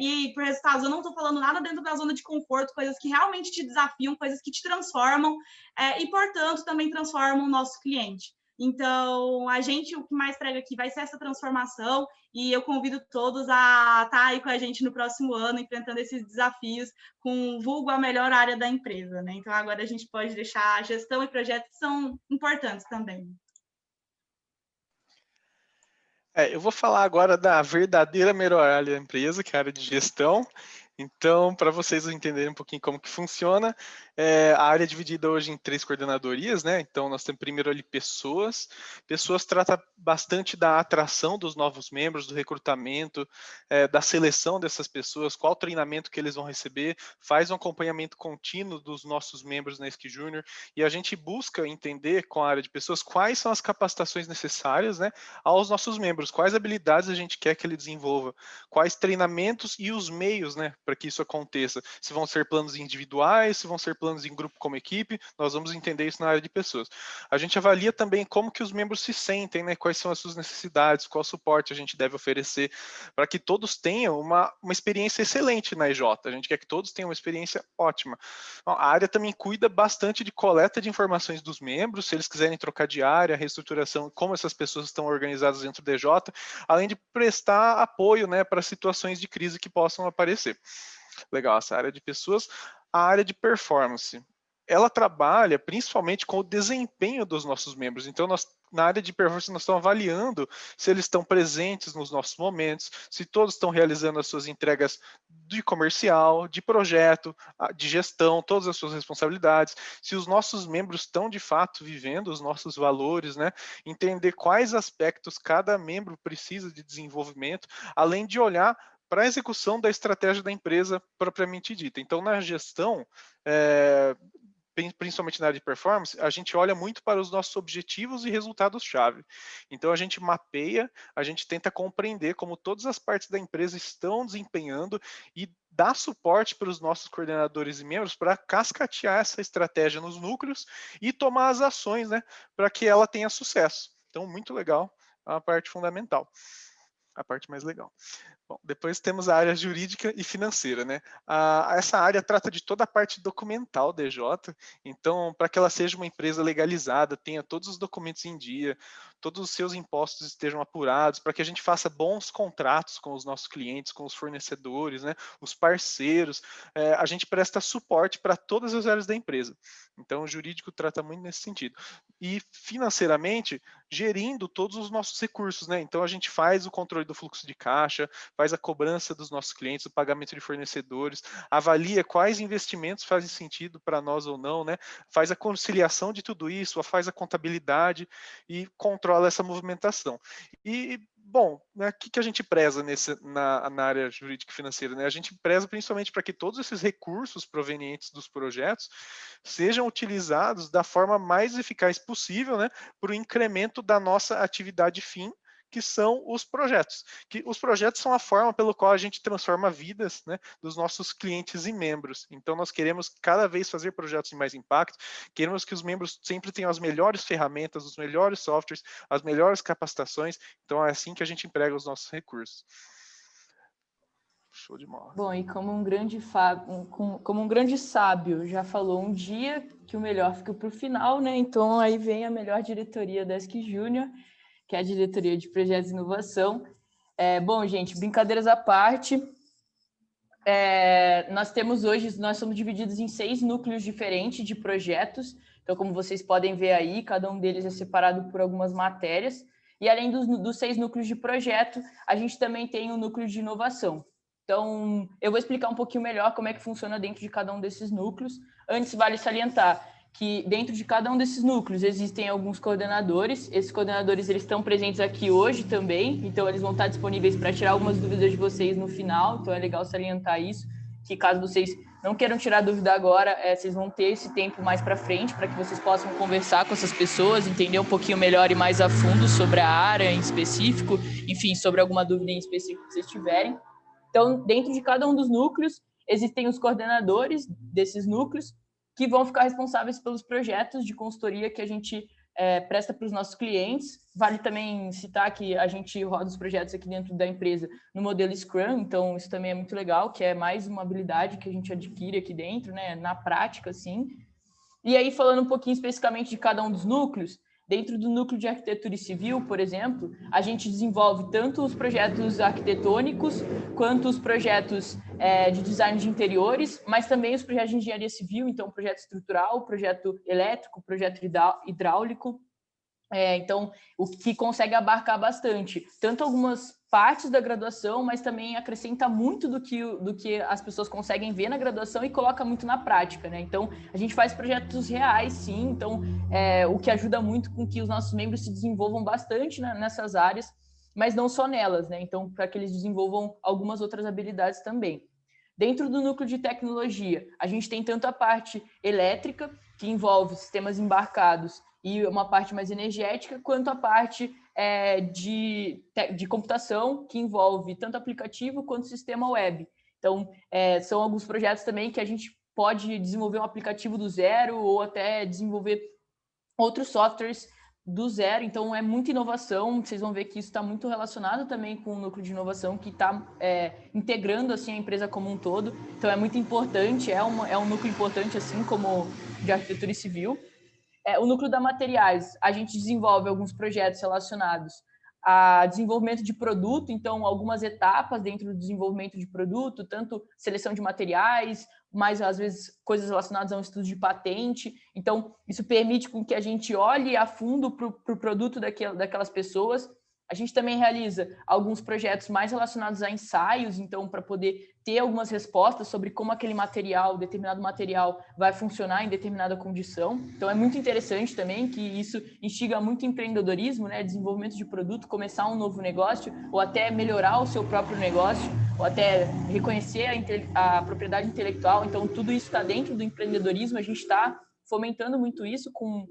E por resultados, eu não estou falando nada dentro da zona de conforto, coisas que realmente te desafiam, coisas que te transformam e, portanto, também transformam o nosso cliente. Então, o que mais prega aqui vai ser essa transformação e eu convido todos a estar aí com a gente no próximo ano, enfrentando esses desafios com vulgo a melhor área da empresa, né? Então, agora a gente pode deixar a gestão e projetos que são importantes também. Eu vou falar agora da verdadeira melhor área da empresa, que é a área de gestão. Então, para vocês entenderem um pouquinho como que funciona, a área é dividida hoje em 3 coordenadorias, né? Então, nós temos primeiro ali pessoas. Pessoas trata bastante da atração dos novos membros, do recrutamento, da seleção dessas pessoas, qual treinamento que eles vão receber, faz um acompanhamento contínuo dos nossos membros na SQ Júnior, e a gente busca entender com a área de pessoas quais são as capacitações necessárias, né, aos nossos membros, quais habilidades a gente quer que ele desenvolva, quais treinamentos e os meios, né, para que isso aconteça. Se vão ser planos individuais, se vão ser planos em grupo como equipe, nós vamos entender isso na área de pessoas. A gente avalia também como que os membros se sentem, né, quais são as suas necessidades, qual suporte a gente deve oferecer, para que todos tenham uma experiência excelente na EJ. A gente quer que todos tenham uma experiência ótima. A área também cuida bastante de coleta de informações dos membros, se eles quiserem trocar de área, reestruturação, como essas pessoas estão organizadas dentro do EJ, além de prestar apoio, né, para situações de crise que possam aparecer. Legal, essa área de pessoas. A área de performance, ela trabalha principalmente com o desempenho dos nossos membros. Então, na área de performance, nós estamos avaliando se eles estão presentes nos nossos momentos, se todos estão realizando as suas entregas de comercial, de projeto, de gestão, todas as suas responsabilidades, se os nossos membros estão, de fato, vivendo os nossos valores, né? Entender quais aspectos cada membro precisa de desenvolvimento, além de olhar para a execução da estratégia da empresa propriamente dita. Então, na gestão, principalmente na área de performance, a gente olha muito para os nossos objetivos e resultados-chave. Então, a gente mapeia, a gente tenta compreender como todas as partes da empresa estão desempenhando e dá suporte para os nossos coordenadores e membros para cascatear essa estratégia nos núcleos e tomar as ações, né, para que ela tenha sucesso. Então, muito legal, é uma parte fundamental, a parte mais legal. Bom, depois temos a área jurídica e financeira, né? Essa área trata de toda a parte documental da EJ, então, para que ela seja uma empresa legalizada, tenha todos os documentos em dia, todos os seus impostos estejam apurados, para que a gente faça bons contratos com os nossos clientes, com os fornecedores, né? Os parceiros, a gente presta suporte para todas as áreas da empresa. Então, o jurídico trata muito nesse sentido. E, financeiramente, gerindo todos os nossos recursos, né? Então, a gente faz o controle do fluxo de caixa, faz a cobrança dos nossos clientes, o pagamento de fornecedores, avalia quais investimentos fazem sentido para nós ou não, né? Faz a conciliação de tudo isso, faz a contabilidade e controla essa movimentação. E, bom, né, o que a gente preza na área jurídica e financeira, né? A gente preza principalmente para que todos esses recursos provenientes dos projetos sejam utilizados da forma mais eficaz possível, né, para o incremento da nossa atividade fim, que são os projetos. Que os projetos são a forma pelo qual a gente transforma vidas, né, dos nossos clientes e membros. Então, nós queremos cada vez fazer projetos de mais impacto, queremos que os membros sempre tenham as melhores ferramentas, os melhores softwares, as melhores capacitações. Então, é assim que a gente emprega os nossos recursos. Show de bola. Bom, e como um grande sábio já falou um dia, que o melhor fica para o final, né? Então, aí vem a melhor diretoria da SQ Júnior, que é a diretoria de projetos e inovação. Bom, gente, brincadeiras à parte, nós somos divididos em 6 núcleos diferentes de projetos. Então, como vocês podem ver aí, cada um deles é separado por algumas matérias. E além dos 6 núcleos de projeto, a gente também tem o núcleo de inovação. Então, eu vou explicar um pouquinho melhor como é que funciona dentro de cada um desses núcleos. Antes, vale salientar que dentro de cada um desses núcleos existem alguns coordenadores. Esses coordenadores eles estão presentes aqui hoje também, então eles vão estar disponíveis para tirar algumas dúvidas de vocês no final, então é legal salientar isso, que caso vocês não queiram tirar dúvida agora, vocês vão ter esse tempo mais para frente, para que vocês possam conversar com essas pessoas, entender um pouquinho melhor e mais a fundo sobre a área em específico, enfim, sobre alguma dúvida em específico que vocês tiverem. Então, dentro de cada um dos núcleos, existem os coordenadores desses núcleos, que vão ficar responsáveis pelos projetos de consultoria que a gente presta para os nossos clientes. Vale também citar que a gente roda os projetos aqui dentro da empresa no modelo Scrum, então isso também é muito legal, que é mais uma habilidade que a gente adquire aqui dentro, né, na prática, assim. E aí, falando um pouquinho especificamente de cada um dos núcleos, dentro do núcleo de arquitetura e civil, por exemplo, a gente desenvolve tanto os projetos arquitetônicos quanto os projetos de design de interiores, mas também os projetos de engenharia civil, então projeto estrutural, projeto elétrico, projeto hidráulico. Então, o que consegue abarcar bastante, tanto algumas partes da graduação, mas também acrescenta muito do que as pessoas conseguem ver na graduação e coloca muito na prática, né? Então, a gente faz projetos reais, sim, então, o que ajuda muito com que os nossos membros se desenvolvam bastante, né, nessas áreas, mas não só nelas, né? Então, para que eles desenvolvam algumas outras habilidades também. Dentro do núcleo de tecnologia, a gente tem tanto a parte elétrica, que envolve sistemas embarcados e uma parte mais energética, quanto a parte de computação, que envolve tanto aplicativo quanto sistema web. Então, são alguns projetos também que a gente pode desenvolver um aplicativo do zero ou até desenvolver outros softwares do zero. Então, é muita inovação. Vocês vão ver que isso está muito relacionado também com o núcleo de inovação, que está integrando assim, a empresa como um todo. Então, é muito importante, é um núcleo importante, assim como de arquitetura e civil. O núcleo da materiais, a gente desenvolve alguns projetos relacionados a desenvolvimento de produto, então algumas etapas dentro do desenvolvimento de produto, tanto seleção de materiais, mas às vezes coisas relacionadas a um estudo de patente. Então, isso permite com que a gente olhe a fundo para o produto daquelas pessoas. A gente também realiza alguns projetos mais relacionados a ensaios, então, para poder ter algumas respostas sobre como aquele determinado material, vai funcionar em determinada condição. Então, é muito interessante também que isso instiga muito empreendedorismo, né? Desenvolvimento de produto, começar um novo negócio, ou até melhorar o seu próprio negócio, ou até reconhecer a propriedade intelectual. Então, tudo isso está dentro do empreendedorismo. A gente está fomentando muito isso com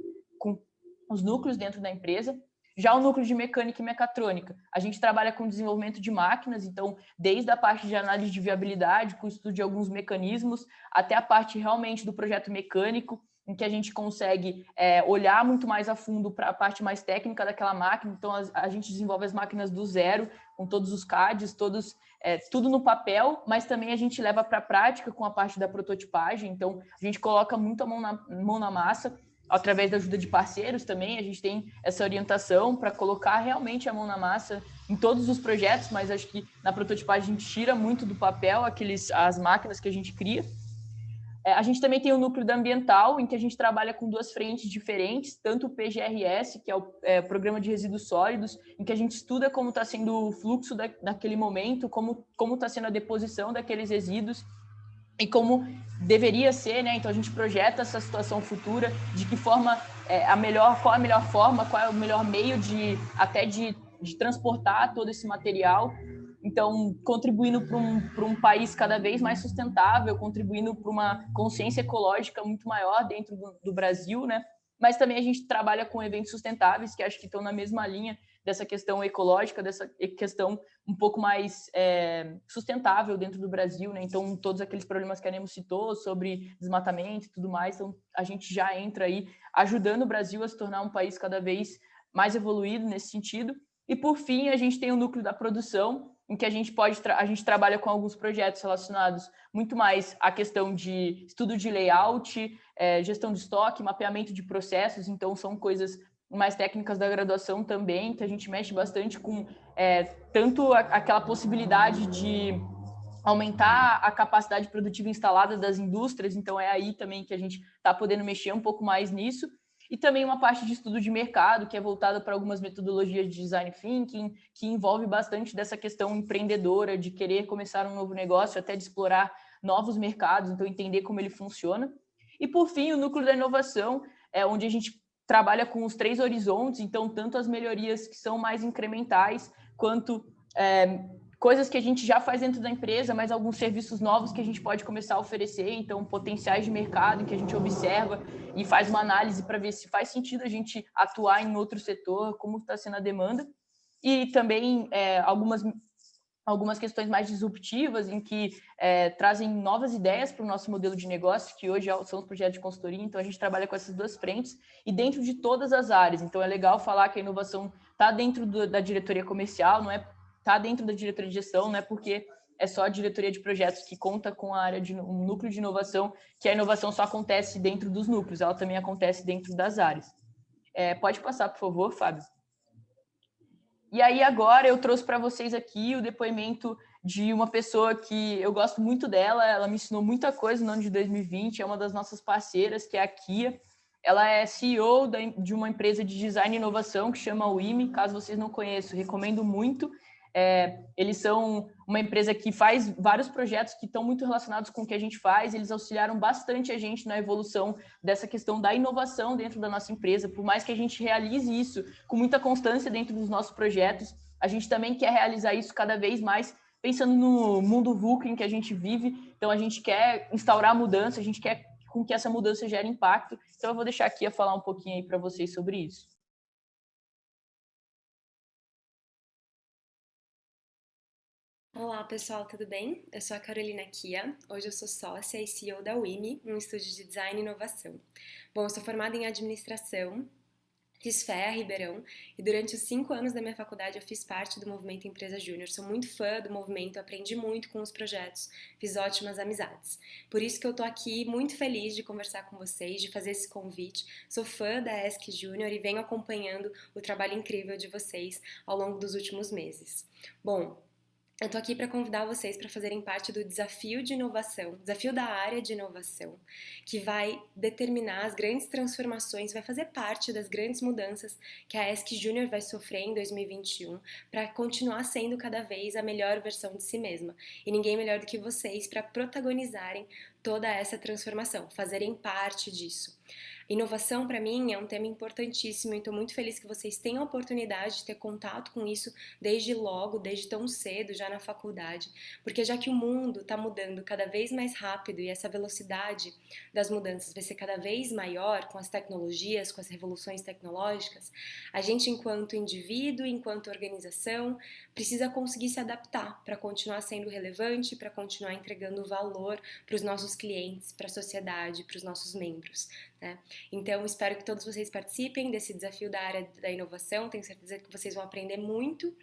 os núcleos dentro da empresa. Já o núcleo de mecânica e mecatrônica, a gente trabalha com desenvolvimento de máquinas, então, desde a parte de análise de viabilidade, com o estudo de alguns mecanismos, até a parte realmente do projeto mecânico, em que a gente consegue olhar muito mais a fundo para a parte mais técnica daquela máquina. Então, a gente desenvolve as máquinas do zero, com todos os CADs, tudo no papel, mas também a gente leva para a prática com a parte da prototipagem. Então, a gente coloca muito a mão na massa, através da ajuda de parceiros também, a gente tem essa orientação para colocar realmente a mão na massa em todos os projetos, mas acho que na prototipagem a gente tira muito do papel as máquinas que a gente cria. A gente também tem o núcleo da ambiental, em que a gente trabalha com duas frentes diferentes, tanto o PGRS, que é o Programa de Resíduos Sólidos, em que a gente estuda como está sendo o fluxo daquele momento, como está sendo a deposição daqueles resíduos, e como deveria ser, né? Então a gente projeta essa situação futura, de que forma qual a melhor forma, qual é o melhor meio de transportar todo esse material. Então, contribuindo para um país cada vez mais sustentável, contribuindo para uma consciência ecológica muito maior dentro do Brasil, né? Mas também a gente trabalha com eventos sustentáveis, que acho que estão na mesma linha dessa questão ecológica, dessa questão um pouco mais sustentável dentro do Brasil, né? Então, todos aqueles problemas que a Nemo citou sobre desmatamento e tudo mais, então a gente já entra aí ajudando o Brasil a se tornar um país cada vez mais evoluído nesse sentido. E, por fim, a gente tem o núcleo da produção, em que a gente trabalha com alguns projetos relacionados muito mais à questão de estudo de layout, gestão de estoque, mapeamento de processos. Então, são coisas mais técnicas da graduação também, que a gente mexe bastante com tanto aquela possibilidade de aumentar a capacidade produtiva instalada das indústrias, então é aí também que a gente está podendo mexer um pouco mais nisso, e também uma parte de estudo de mercado, que é voltada para algumas metodologias de design thinking, que envolve bastante dessa questão empreendedora, de querer começar um novo negócio, até de explorar novos mercados, então entender como ele funciona. E, por fim, o núcleo da inovação, onde a gente trabalha com os 3 horizontes, então tanto as melhorias que são mais incrementais, quanto coisas que a gente já faz dentro da empresa, mas alguns serviços novos que a gente pode começar a oferecer, então potenciais de mercado que a gente observa e faz uma análise para ver se faz sentido a gente atuar em outro setor, como está sendo a demanda, e também algumas questões mais disruptivas, em que trazem novas ideias para o nosso modelo de negócio, que hoje são os projetos de consultoria. Então, a gente trabalha com essas 2 frentes e dentro de todas as áreas. Então, é legal falar que a inovação está dentro da diretoria comercial, está dentro da diretoria de gestão, não é porque é só a diretoria de projetos que conta com a área de um núcleo de inovação, que a inovação só acontece dentro dos núcleos, ela também acontece dentro das áreas. Pode passar, por favor, Fábio. E aí, agora, eu trouxe para vocês aqui o depoimento de uma pessoa que eu gosto muito dela, ela me ensinou muita coisa no ano de 2020, é uma das nossas parceiras, que é a Kia. Ela é CEO de uma empresa de design e inovação que chama WIMI. Caso vocês não conheçam, recomendo muito. Eles são uma empresa que faz vários projetos que estão muito relacionados com o que a gente faz. Eles auxiliaram bastante a gente na evolução dessa questão da inovação dentro da nossa empresa. Por mais que a gente realize isso com muita constância dentro dos nossos projetos, a gente também quer realizar isso cada vez mais pensando no mundo VUCA em que a gente vive. Então, a gente quer instaurar a mudança, a gente quer com que essa mudança gere impacto. Então, eu vou deixar aqui a falar um pouquinho aí para vocês sobre isso. Olá, pessoal, tudo bem? Eu sou a Carolina Kia. Hoje eu sou sócia e CEO da WIMI, um estúdio de design e inovação. Bom, eu sou formada em administração, fiz FEA Ribeirão e durante os 5 anos da minha faculdade eu fiz parte do movimento Empresa Júnior. Sou muito fã do movimento, aprendi muito com os projetos, fiz ótimas amizades. Por isso que eu tô aqui muito feliz de conversar com vocês, de fazer esse convite. Sou fã da ESC Júnior e venho acompanhando o trabalho incrível de vocês ao longo dos últimos meses. Bom, eu tô aqui para convidar vocês para fazerem parte do desafio de inovação, desafio da área de inovação, que vai determinar as grandes transformações, vai fazer parte das grandes mudanças que a ESC Júnior vai sofrer em 2021 para continuar sendo cada vez a melhor versão de si mesma. E ninguém melhor do que vocês para protagonizarem toda essa transformação, fazerem parte disso. Inovação, para mim, é um tema importantíssimo e estou muito feliz que vocês tenham a oportunidade de ter contato com isso desde logo, desde tão cedo, já na faculdade, porque já que o mundo está mudando cada vez mais rápido e essa velocidade das mudanças vai ser cada vez maior com as tecnologias, com as revoluções tecnológicas, a gente, enquanto indivíduo, enquanto organização, precisa conseguir se adaptar para continuar sendo relevante, para continuar entregando valor para os nossos clientes, para a sociedade, para os nossos membros, né? Então, espero que todos vocês participem desse desafio da área da inovação. Tenho certeza que vocês vão aprender muito.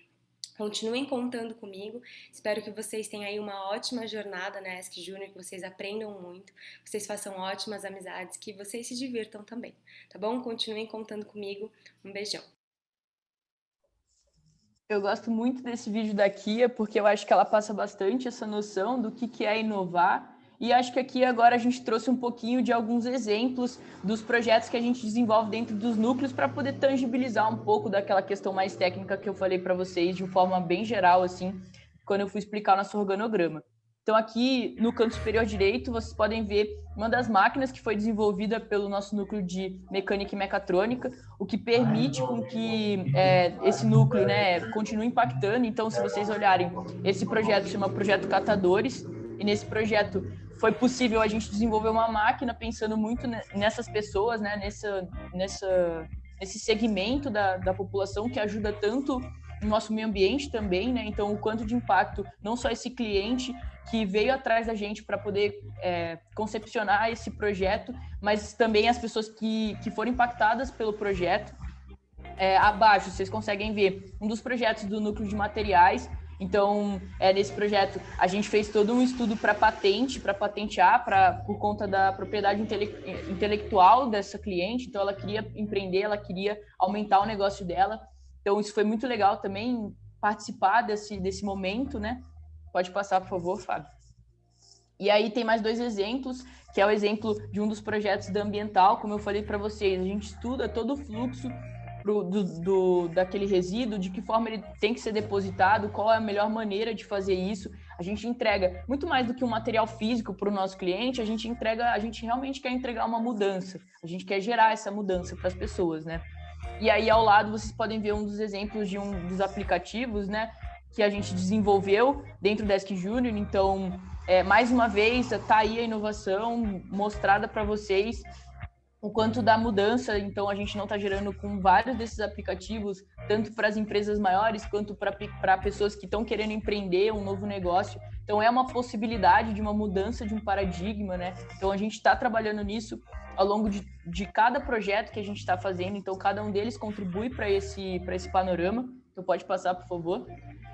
Continuem contando comigo. Espero que vocês tenham aí uma ótima jornada na ESC Júnior, que vocês aprendam muito, que vocês façam ótimas amizades, que vocês se divirtam também, tá bom? Continuem contando comigo. Um beijão. Eu gosto muito desse vídeo da Kia, porque eu acho que ela passa bastante essa noção do que é inovar. E acho que aqui agora a gente trouxe um pouquinho de alguns exemplos dos projetos que a gente desenvolve dentro dos núcleos para poder tangibilizar um pouco daquela questão mais técnica que eu falei para vocês de forma bem geral, assim, quando eu fui explicar o nosso organograma. Então aqui no canto superior direito vocês podem ver uma das máquinas que foi desenvolvida pelo nosso núcleo de mecânica e mecatrônica, o que permite com que esse núcleo, né, continue impactando. Então, se vocês olharem, esse projeto se chama Projeto Catadores, e nesse projeto foi possível a gente desenvolver uma máquina pensando muito nessas pessoas, né, nesse segmento da população que ajuda tanto no nosso meio ambiente também, né? Então, o quanto de impacto, não só esse cliente que veio atrás da gente para poder concepcionar esse projeto, mas também as pessoas que foram impactadas pelo projeto. Abaixo, vocês conseguem ver um dos projetos do núcleo de materiais. Então, nesse projeto, a gente fez todo um estudo para patentear, por conta da propriedade intelectual dessa cliente. Então, ela queria empreender, ela queria aumentar o negócio dela. Então, isso foi muito legal também, participar desse momento, né? Pode passar, por favor, Fábio. E aí tem mais 2 exemplos, que é o exemplo de um dos projetos da Ambiental, como eu falei para vocês. A gente estuda todo o fluxo daquele resíduo, de que forma ele tem que ser depositado, qual é a melhor maneira de fazer isso. A gente entrega muito mais do que um material físico para o nosso cliente, a gente realmente quer entregar uma mudança, a gente quer gerar essa mudança para as pessoas, né? E aí ao lado vocês podem ver um dos exemplos de um dos aplicativos, né, que a gente desenvolveu dentro da ESC Júnior. Então, mais uma vez, está aí a inovação mostrada para vocês, o quanto da mudança. Então, a gente não está gerando com vários desses aplicativos, tanto para as empresas maiores, quanto para pessoas que estão querendo empreender um novo negócio. Então, é uma possibilidade de uma mudança de um paradigma, né? Então, a gente está trabalhando nisso ao longo de cada projeto que a gente está fazendo. Então, cada um deles contribui para esse panorama. Então, pode passar, por favor.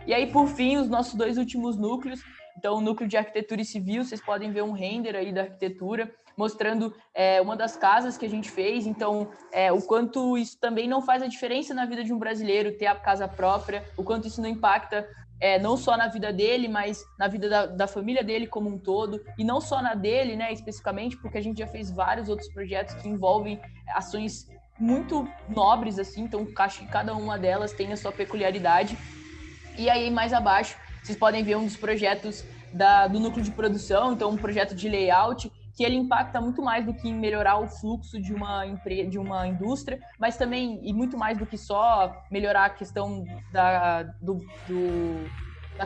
E aí, por fim, os nossos 2 últimos núcleos. Então, o núcleo de arquitetura e civil, vocês podem ver um render aí da arquitetura, mostrando uma das casas que a gente fez. Então, o quanto isso também não faz a diferença na vida de um brasileiro ter a casa própria, o quanto isso não impacta não só na vida dele, mas na vida da família dele como um todo, e não só na dele, né, especificamente, porque a gente já fez vários outros projetos que envolvem ações muito nobres, assim, então acho que cada uma delas tem a sua peculiaridade. E aí, mais abaixo, vocês podem ver um dos projetos do núcleo de produção, então um projeto de layout, que ele impacta muito mais do que em melhorar o fluxo de uma indústria, mas também, e muito mais do que só melhorar a questão da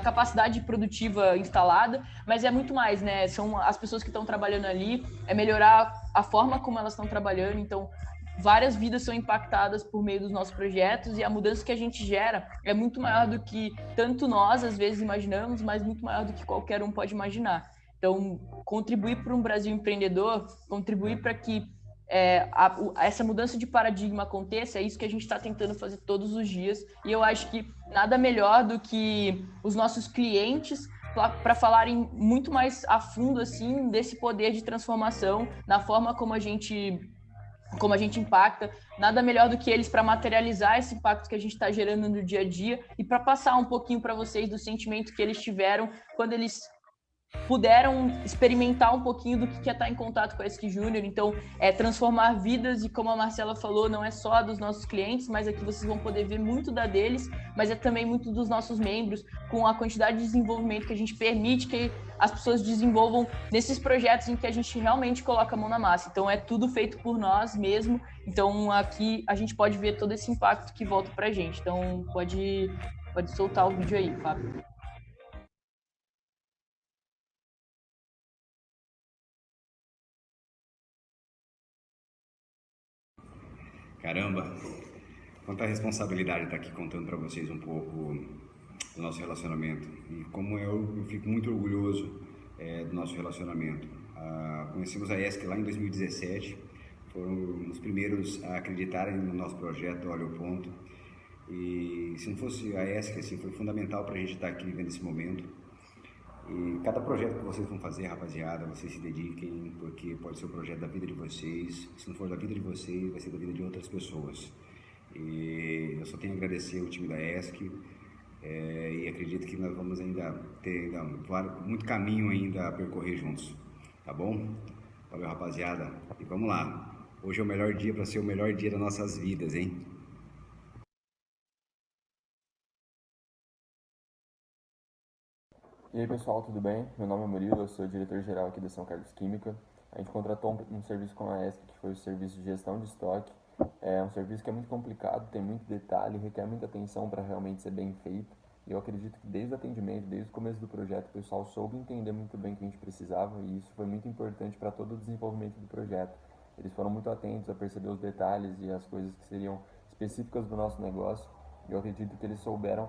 capacidade produtiva instalada, mas é muito mais, né? São as pessoas que estão trabalhando ali, é melhorar a forma como elas estão trabalhando, então várias vidas são impactadas por meio dos nossos projetos e a mudança que a gente gera é muito maior do que tanto nós, às vezes, imaginamos, mas muito maior do que qualquer um pode imaginar. Então, contribuir para um Brasil empreendedor, contribuir para que essa mudança de paradigma aconteça, é isso que a gente está tentando fazer todos os dias. E eu acho que nada melhor do que os nossos clientes para falarem muito mais a fundo assim, desse poder de transformação, na forma como a gente impacta, nada melhor do que eles para materializar esse impacto que a gente está gerando no dia a dia e para passar um pouquinho para vocês do sentimento que eles tiveram quando eles puderam experimentar um pouquinho do que é estar em contato com a ESC Júnior. Então, transformar vidas, e como a Marcela falou, não é só dos nossos clientes, mas aqui vocês vão poder ver muito da deles, mas é também muito dos nossos membros, com a quantidade de desenvolvimento que a gente permite que as pessoas desenvolvam nesses projetos em que a gente realmente coloca a mão na massa. Então, é tudo feito por nós mesmo. Então, aqui a gente pode ver todo esse impacto que volta pra gente. Então, pode soltar o vídeo aí, Fábio. Caramba, quanta responsabilidade estar aqui contando para vocês um pouco do nosso relacionamento e como eu fico muito orgulhoso do nosso relacionamento. Conhecemos a ESC lá em 2017, foram os primeiros a acreditarem no nosso projeto Olha o Ponto, e se não fosse a ESC, assim, foi fundamental para a gente estar aqui vivendo esse momento. E cada projeto que vocês vão fazer, rapaziada, vocês se dediquem, porque pode ser o projeto da vida de vocês. Se não for da vida de vocês, vai ser da vida de outras pessoas. E eu só tenho a agradecer o time da ESC e acredito que nós vamos ainda ter muito caminho ainda a percorrer juntos, tá bom? Valeu, rapaziada, e vamos lá. Hoje é o melhor dia para ser o melhor dia das nossas vidas, hein? E aí pessoal, tudo bem? Meu nome é Murilo, eu sou diretor-geral aqui da São Carlos Química. A gente contratou um serviço com a ESC, que foi o serviço de gestão de estoque. É um serviço que é muito complicado, tem muito detalhe, requer muita atenção para realmente ser bem feito. E eu acredito que desde o atendimento, desde o começo do projeto, o pessoal soube entender muito bem o que a gente precisava, e isso foi muito importante para todo o desenvolvimento do projeto. Eles foram muito atentos a perceber os detalhes e as coisas que seriam específicas do nosso negócio. E eu acredito que eles souberam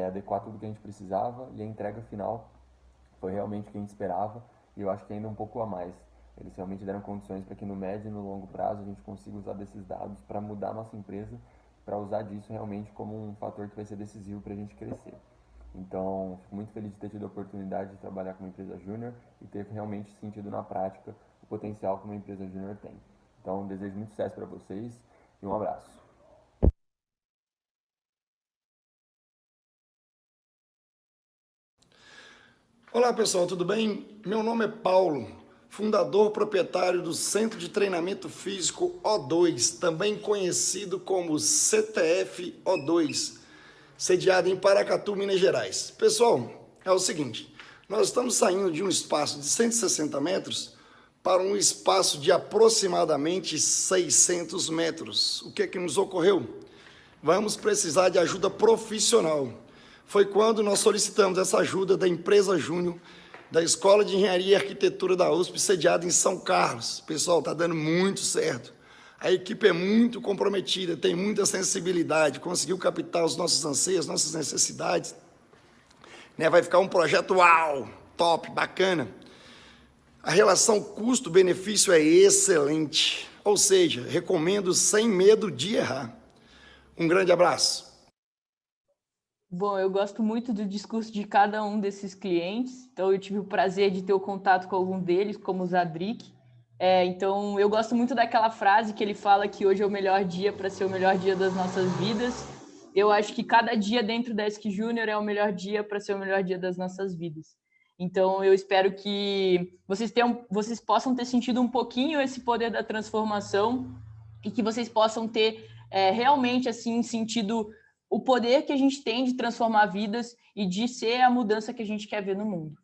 adequar tudo que a gente precisava, e a entrega final foi realmente o que a gente esperava, e eu acho que ainda um pouco a mais. Eles realmente deram condições para que no médio e no longo prazo a gente consiga usar desses dados para mudar a nossa empresa, para usar disso realmente como um fator que vai ser decisivo para a gente crescer. Então, fico muito feliz de ter tido a oportunidade de trabalhar com uma empresa júnior e ter realmente sentido na prática o potencial que uma empresa júnior tem. Então, desejo muito sucesso para vocês e um abraço. Olá pessoal, tudo bem? Meu nome é Paulo, fundador proprietário do Centro de Treinamento Físico O2, também conhecido como CTF O2, sediado em Paracatu, Minas Gerais. Pessoal, é o seguinte, nós estamos saindo de um espaço de 160 metros para um espaço de aproximadamente 600 metros. O que é que nos ocorreu? Vamos precisar de ajuda profissional. Foi quando nós solicitamos essa ajuda da empresa Júnior, da Escola de Engenharia e Arquitetura da USP, sediada em São Carlos. Pessoal, está dando muito certo. A equipe é muito comprometida, tem muita sensibilidade, conseguiu captar os nossos anseios, nossas necessidades. Vai ficar um projeto uau, top, bacana. A relação custo-benefício é excelente, ou seja, recomendo sem medo de errar. Um grande abraço. Bom, eu gosto muito do discurso de cada um desses clientes, então eu tive o prazer de ter o contato com algum deles, como o Zadrick. Então eu gosto muito daquela frase que ele fala que hoje é o melhor dia para ser o melhor dia das nossas vidas, eu acho que cada dia dentro da ESC Júnior é o melhor dia para ser o melhor dia das nossas vidas. Então, eu espero que vocês possam ter sentido um pouquinho esse poder da transformação e que vocês possam ter realmente assim sentido o poder que a gente tem de transformar vidas e de ser a mudança que a gente quer ver no mundo.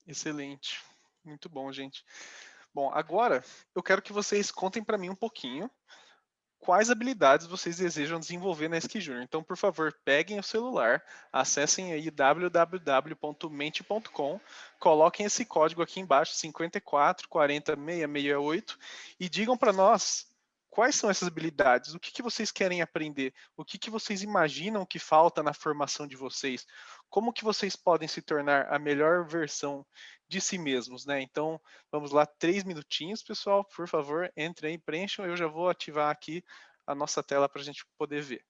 Excelente. Muito bom, gente. Bom, agora eu quero que vocês contem para mim um pouquinho quais habilidades vocês desejam desenvolver na ESC Júnior. Então, por favor, peguem o celular, acessem aí www.mente.com, coloquem esse código aqui embaixo, 5440668, e digam para nós quais são essas habilidades, o que vocês querem aprender, o que vocês imaginam que falta na formação de vocês, como que vocês podem se tornar a melhor versão de si mesmos, né? Então, vamos lá, 3 minutinhos, pessoal, por favor, entrem aí, preencham, eu já vou ativar aqui a nossa tela para a gente poder ver.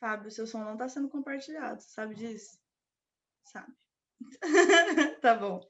Fábio, seu som não está sendo compartilhado, sabe disso? Sabe. Tá bom.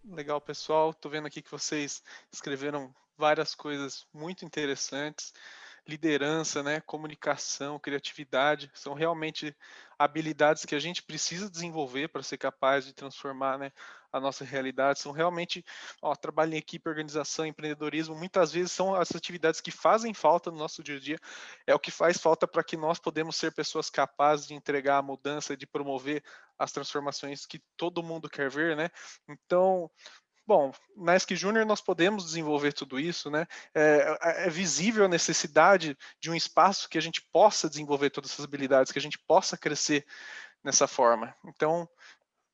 Legal, pessoal. Estou vendo aqui que vocês escreveram várias coisas muito interessantes. Liderança, né? Comunicação, criatividade, são realmente habilidades que a gente precisa desenvolver para ser capaz de transformar, né, a nossa realidade. São realmente, trabalho em equipe, organização, empreendedorismo, muitas vezes são as atividades que fazem falta no nosso dia a dia, é o que faz falta para que nós podemos ser pessoas capazes de entregar a mudança, de promover as transformações que todo mundo quer ver, né? Então, bom, na ESC Júnior nós podemos desenvolver tudo isso, né? É visível a necessidade de um espaço que a gente possa desenvolver todas essas habilidades, que a gente possa crescer nessa forma. Então,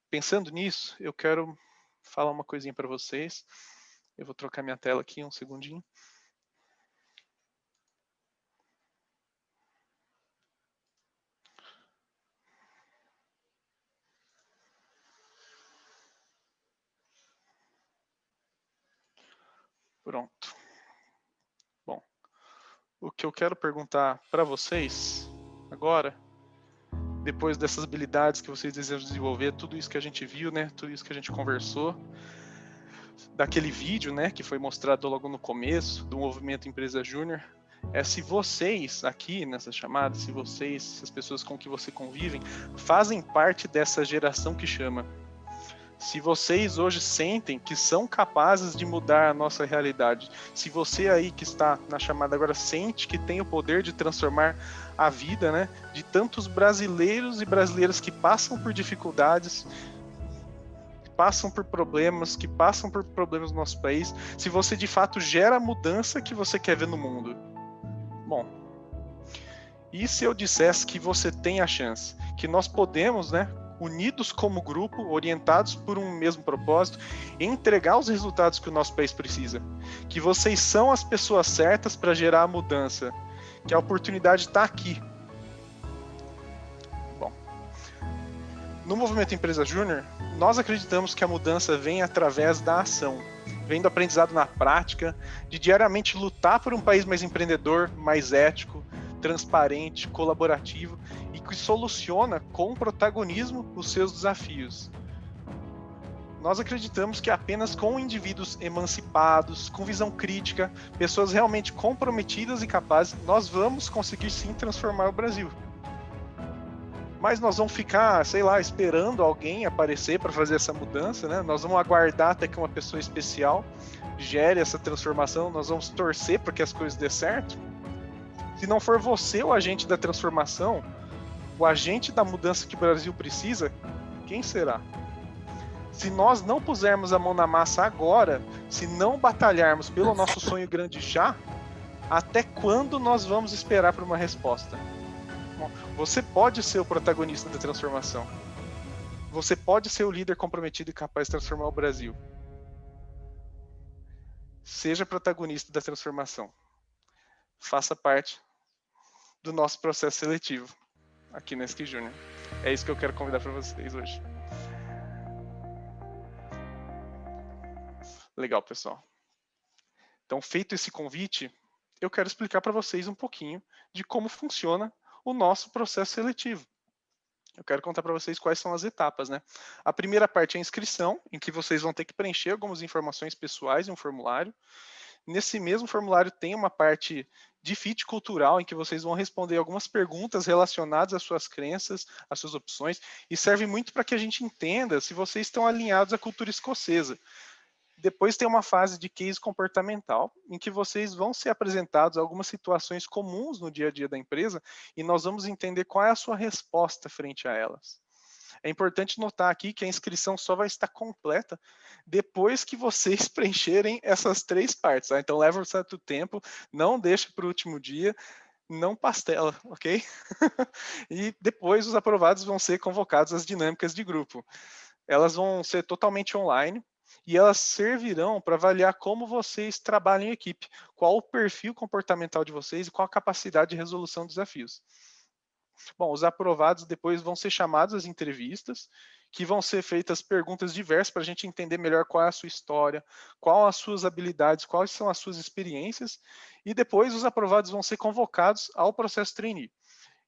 pensando nisso, eu quero falar uma coisinha para vocês. Eu vou trocar minha tela aqui um segundinho. Pronto. Bom, o que eu quero perguntar para vocês agora, depois dessas habilidades que vocês desejam desenvolver, tudo isso que a gente viu, né, tudo isso que a gente conversou, daquele vídeo, né, que foi mostrado logo no começo do Movimento Empresa Júnior, se vocês aqui nessa chamada, se as pessoas com que você convivem, fazem parte dessa geração que chama. Se vocês hoje sentem que são capazes de mudar a nossa realidade, se você aí que está na chamada agora sente que tem o poder de transformar a vida, né, de tantos brasileiros e brasileiras que passam por dificuldades, que passam por problemas no nosso país, se você de fato gera a mudança que você quer ver no mundo. Bom, e se eu dissesse que você tem a chance, que nós podemos, né, unidos como grupo, orientados por um mesmo propósito, e entregar os resultados que o nosso país precisa. Que vocês são as pessoas certas para gerar a mudança, que a oportunidade está aqui. Bom, no Movimento Empresa Júnior, nós acreditamos que a mudança vem através da ação, vem do aprendizado na prática, de diariamente lutar por um país mais empreendedor, mais ético, transparente, colaborativo e que soluciona com protagonismo os seus desafios. Nós acreditamos que apenas com indivíduos emancipados, com visão crítica, pessoas realmente comprometidas e capazes, nós vamos conseguir sim transformar o Brasil. Mas nós vamos ficar, sei lá, esperando alguém aparecer para fazer essa mudança, né? Nós vamos aguardar até que uma pessoa especial gere essa transformação, nós vamos torcer para que as coisas dê certo. Se não for você o agente da transformação, o agente da mudança que o Brasil precisa, quem será? Se nós não pusermos a mão na massa agora, se não batalharmos pelo nosso sonho grande já, até quando nós vamos esperar por uma resposta? Bom, você pode ser o protagonista da transformação. Você pode ser o líder comprometido e capaz de transformar o Brasil. Seja protagonista da transformação. Faça parte do nosso processo seletivo aqui na ESC Júnior. É isso que eu quero convidar para vocês hoje. Legal, pessoal. Então, feito esse convite, eu quero explicar para vocês um pouquinho de como funciona o nosso processo seletivo. Eu quero contar para vocês quais são as etapas, né? A primeira parte é a inscrição, em que vocês vão ter que preencher algumas informações pessoais em um formulário. Nesse mesmo formulário tem uma parte de fit cultural, em que vocês vão responder algumas perguntas relacionadas às suas crenças, às suas opções, e serve muito para que a gente entenda se vocês estão alinhados à cultura escocesa. Depois tem uma fase de case comportamental, em que vocês vão ser apresentados algumas situações comuns no dia a dia da empresa, e nós vamos entender qual é a sua resposta frente a elas. É importante notar aqui que a inscrição só vai estar completa depois que vocês preencherem essas 3 partes. Tá? Então leva um certo tempo, não deixa para o último dia, não pastela, ok? E depois os aprovados vão ser convocados às dinâmicas de grupo. Elas vão ser totalmente online e elas servirão para avaliar como vocês trabalham em equipe, qual o perfil comportamental de vocês e qual a capacidade de resolução de desafios. Bom, os aprovados depois vão ser chamados às entrevistas, que vão ser feitas perguntas diversas para a gente entender melhor qual é a sua história, quais as suas habilidades, quais são as suas experiências, e depois os aprovados vão ser convocados ao processo trainee,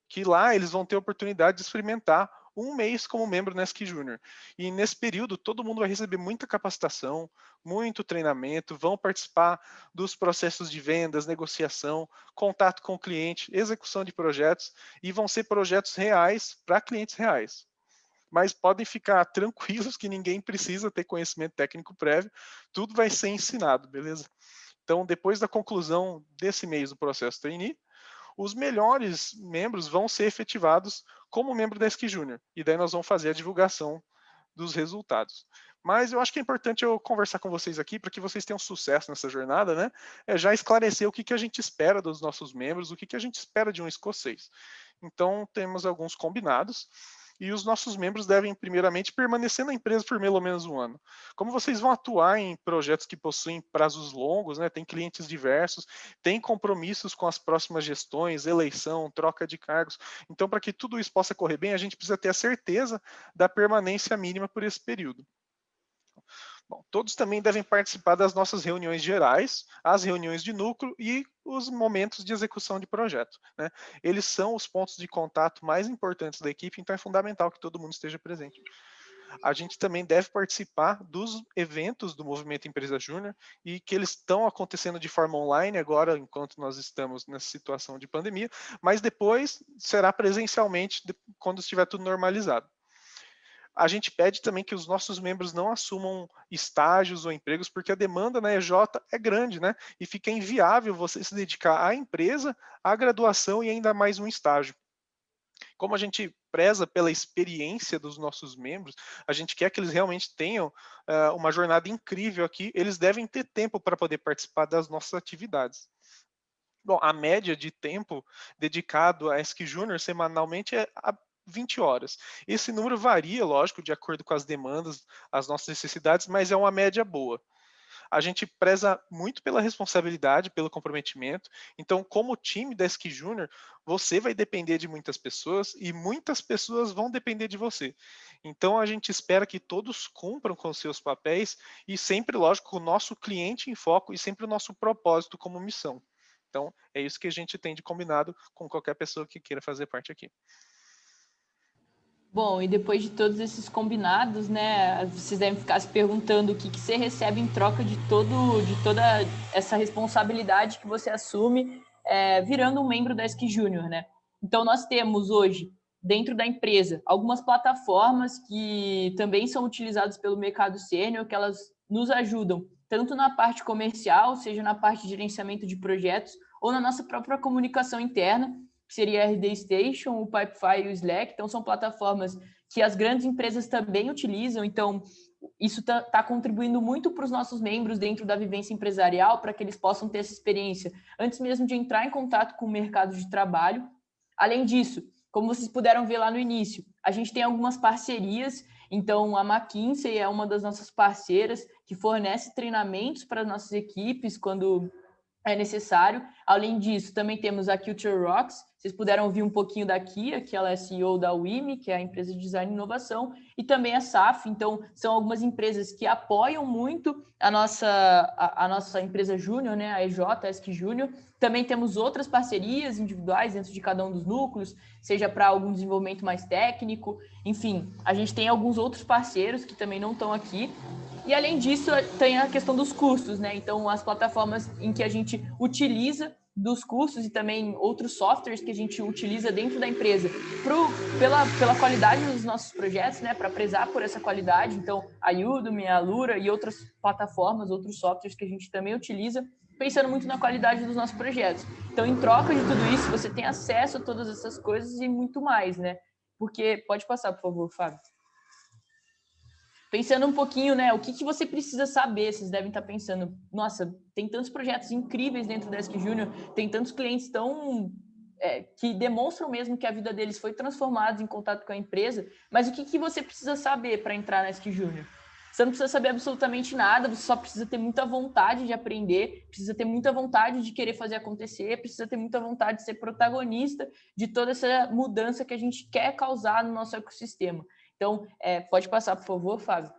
que lá eles vão ter a oportunidade de experimentar um mês como membro na ESC Júnior. E nesse período, todo mundo vai receber muita capacitação, muito treinamento, vão participar dos processos de vendas, negociação, contato com o cliente, execução de projetos, e vão ser projetos reais para clientes reais. Mas podem ficar tranquilos que ninguém precisa ter conhecimento técnico prévio, tudo vai ser ensinado, beleza? Então, depois da conclusão desse mês do processo trainee, os melhores membros vão ser efetivados como membro da ESC Júnior. E daí nós vamos fazer a divulgação dos resultados. Mas eu acho que é importante eu conversar com vocês aqui para que vocês tenham sucesso nessa jornada, né? Já esclarecer o que a gente espera dos nossos membros, o que a gente espera de um escocês. Então, temos alguns combinados. E os nossos membros devem, primeiramente, permanecer na empresa por pelo menos um ano. Como vocês vão atuar em projetos que possuem prazos longos, né, tem clientes diversos, tem compromissos com as próximas gestões, eleição, troca de cargos. Então, para que tudo isso possa correr bem, a gente precisa ter a certeza da permanência mínima por esse período. Bom, todos também devem participar das nossas reuniões gerais, as reuniões de núcleo e os momentos de execução de projeto, né? Eles são os pontos de contato mais importantes da equipe, então é fundamental que todo mundo esteja presente. A gente também deve participar dos eventos do Movimento Empresa Júnior e que eles estão acontecendo de forma online agora, enquanto nós estamos nessa situação de pandemia, mas depois será presencialmente quando estiver tudo normalizado. A gente pede também que os nossos membros não assumam estágios ou empregos, porque a demanda na EJ é grande, né? E fica inviável você se dedicar à empresa, à graduação e ainda mais um estágio. Como a gente preza pela experiência dos nossos membros, a gente quer que eles realmente tenham uma jornada incrível aqui, eles devem ter tempo para poder participar das nossas atividades. Bom, a média de tempo dedicado a ESC Júnior semanalmente é 20 horas. Esse número varia, lógico, de acordo com as demandas, as nossas necessidades, mas é uma média boa. A gente preza muito pela responsabilidade, pelo comprometimento. Então, como time da ESC Júnior, você vai depender de muitas pessoas e muitas pessoas vão depender de você. Então, a gente espera que todos cumpram com seus papéis e sempre, lógico, o nosso cliente em foco e sempre o nosso propósito como missão. Então, é isso que a gente tem de combinado com qualquer pessoa que queira fazer parte aqui. Bom, e depois de todos esses combinados, né, vocês devem ficar se perguntando o que você recebe em troca de toda essa responsabilidade que você assume virando um membro da ESC Júnior, né? Então, nós temos hoje, dentro da empresa, algumas plataformas que também são utilizadas pelo mercado sênior, que elas nos ajudam tanto na parte comercial, seja na parte de gerenciamento de projetos, ou na nossa própria comunicação interna, que seria a RD Station, o Pipefy e o Slack. Então, são plataformas que as grandes empresas também utilizam. Então, isso está contribuindo muito para os nossos membros dentro da vivência empresarial, para que eles possam ter essa experiência antes mesmo de entrar em contato com o mercado de trabalho. Além disso, como vocês puderam ver lá no início, a gente tem algumas parcerias. Então, a McKinsey é uma das nossas parceiras que fornece treinamentos para as nossas equipes quando é necessário. Além disso, também temos a Culture Rocks. Vocês puderam ouvir um pouquinho da Kia, que ela é CEO da WIMI, que é a empresa de design e inovação, e também a SAF. Então, são algumas empresas que apoiam muito a nossa empresa júnior, né, a EJ, a ESC Júnior. Também temos outras parcerias individuais dentro de cada um dos núcleos, seja para algum desenvolvimento mais técnico. Enfim, a gente tem alguns outros parceiros que também não estão aqui. E, além disso, tem a questão dos cursos, né? Então, as plataformas em que a gente utiliza dos cursos e também outros softwares que a gente utiliza dentro da empresa pela qualidade dos nossos projetos, né? Para prezar por essa qualidade. Então, a Udemy, a Alura e outras plataformas, outros softwares que a gente também utiliza, pensando muito na qualidade dos nossos projetos. Então, em troca de tudo isso, você tem acesso a todas essas coisas e muito mais, né? Porque... Pode passar, por favor, Fábio. Pensando um pouquinho, né, o que você precisa saber, vocês devem estar pensando, nossa, tem tantos projetos incríveis dentro da ESC Júnior, tem tantos clientes que demonstram mesmo que a vida deles foi transformada em contato com a empresa, mas o que você precisa saber para entrar na ESC Júnior? Você não precisa saber absolutamente nada, você só precisa ter muita vontade de aprender, precisa ter muita vontade de querer fazer acontecer, precisa ter muita vontade de ser protagonista de toda essa mudança que a gente quer causar no nosso ecossistema. Então, pode passar, por favor, Fábio.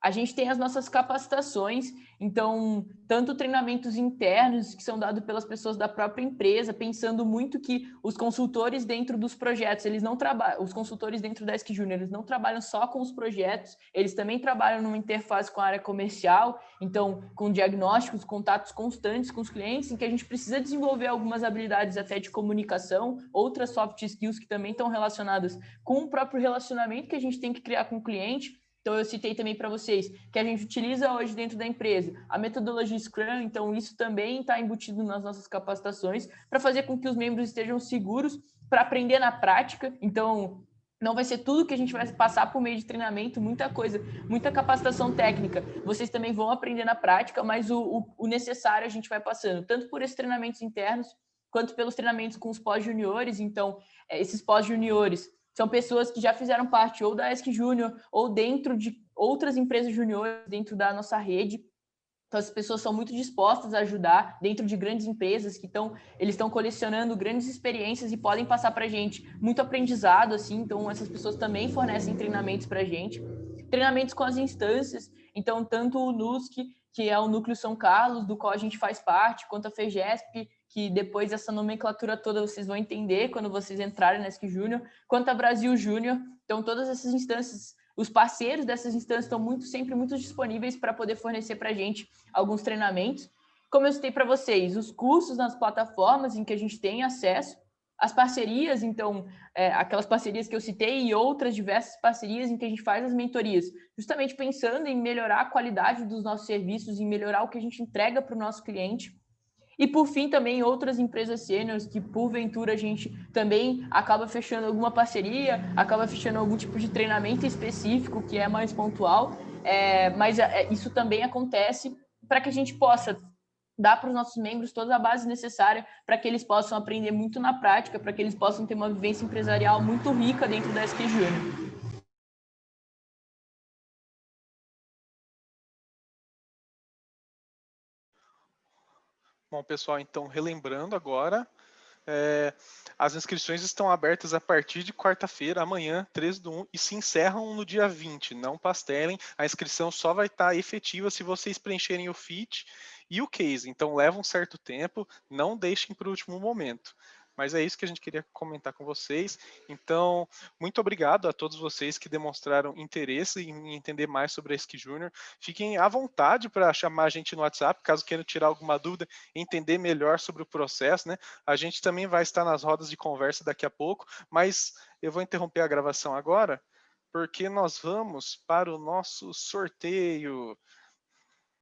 A gente tem as nossas capacitações, então, tanto treinamentos internos que são dados pelas pessoas da própria empresa, pensando muito que os consultores dentro dos projetos, eles não trabalham, os consultores dentro da ESC Júnior, eles não trabalham só com os projetos, eles também trabalham numa interface com a área comercial, então, com diagnósticos, contatos constantes com os clientes, em que a gente precisa desenvolver algumas habilidades até de comunicação, outras soft skills que também estão relacionadas com o próprio relacionamento que a gente tem que criar com o cliente. Então, eu citei também para vocês que a gente utiliza hoje dentro da empresa a metodologia Scrum, então isso também está embutido nas nossas capacitações para fazer com que os membros estejam seguros para aprender na prática. Então, não vai ser tudo que a gente vai passar por meio de treinamento, muita coisa, muita capacitação técnica. Vocês também vão aprender na prática, mas o necessário a gente vai passando, tanto por esses treinamentos internos, quanto pelos treinamentos com os pós-juniores. Então, esses pós-juniores são pessoas que já fizeram parte ou da ESC Júnior ou dentro de outras empresas juniores dentro da nossa rede. Então, as pessoas são muito dispostas a ajudar dentro de grandes empresas que eles estão colecionando grandes experiências e podem passar para a gente muito aprendizado, assim. Então, essas pessoas também fornecem treinamentos para a gente. Treinamentos com as instâncias. Então, tanto o NUSC, que é o Núcleo São Carlos, do qual a gente faz parte, quanto a FEGESP, que depois essa nomenclatura toda vocês vão entender quando vocês entrarem na ESC Júnior, quanto a Brasil Júnior. Então, todas essas instâncias, os parceiros dessas instâncias estão sempre muito disponíveis para poder fornecer para a gente alguns treinamentos. Como eu citei para vocês, os cursos nas plataformas em que a gente tem acesso, as parcerias, então, aquelas parcerias que eu citei e outras diversas parcerias em que a gente faz as mentorias, justamente pensando em melhorar a qualidade dos nossos serviços, em melhorar o que a gente entrega para o nosso cliente. E, por fim, também outras empresas sêniores que, porventura, a gente também acaba fechando alguma parceria, acaba fechando algum tipo de treinamento específico que é mais pontual, mas isso também acontece para que a gente possa dar para os nossos membros toda a base necessária para que eles possam aprender muito na prática, para que eles possam ter uma vivência empresarial muito rica dentro da SQ Júnior. Bom, pessoal, então, relembrando agora, as inscrições estão abertas a partir de quarta-feira, amanhã, 13/1, e se encerram no dia 20. Não pastelem, a inscrição só vai estar efetiva se vocês preencherem o FIT e o case. Então, leva um certo tempo, não deixem para o último momento. Mas é isso que a gente queria comentar com vocês. Então, muito obrigado a todos vocês que demonstraram interesse em entender mais sobre a SQ Júnior. Fiquem à vontade para chamar a gente no WhatsApp, caso queiram tirar alguma dúvida, entender melhor sobre o processo, né? A gente também vai estar nas rodas de conversa daqui a pouco, mas eu vou interromper a gravação agora, porque nós vamos para o nosso sorteio.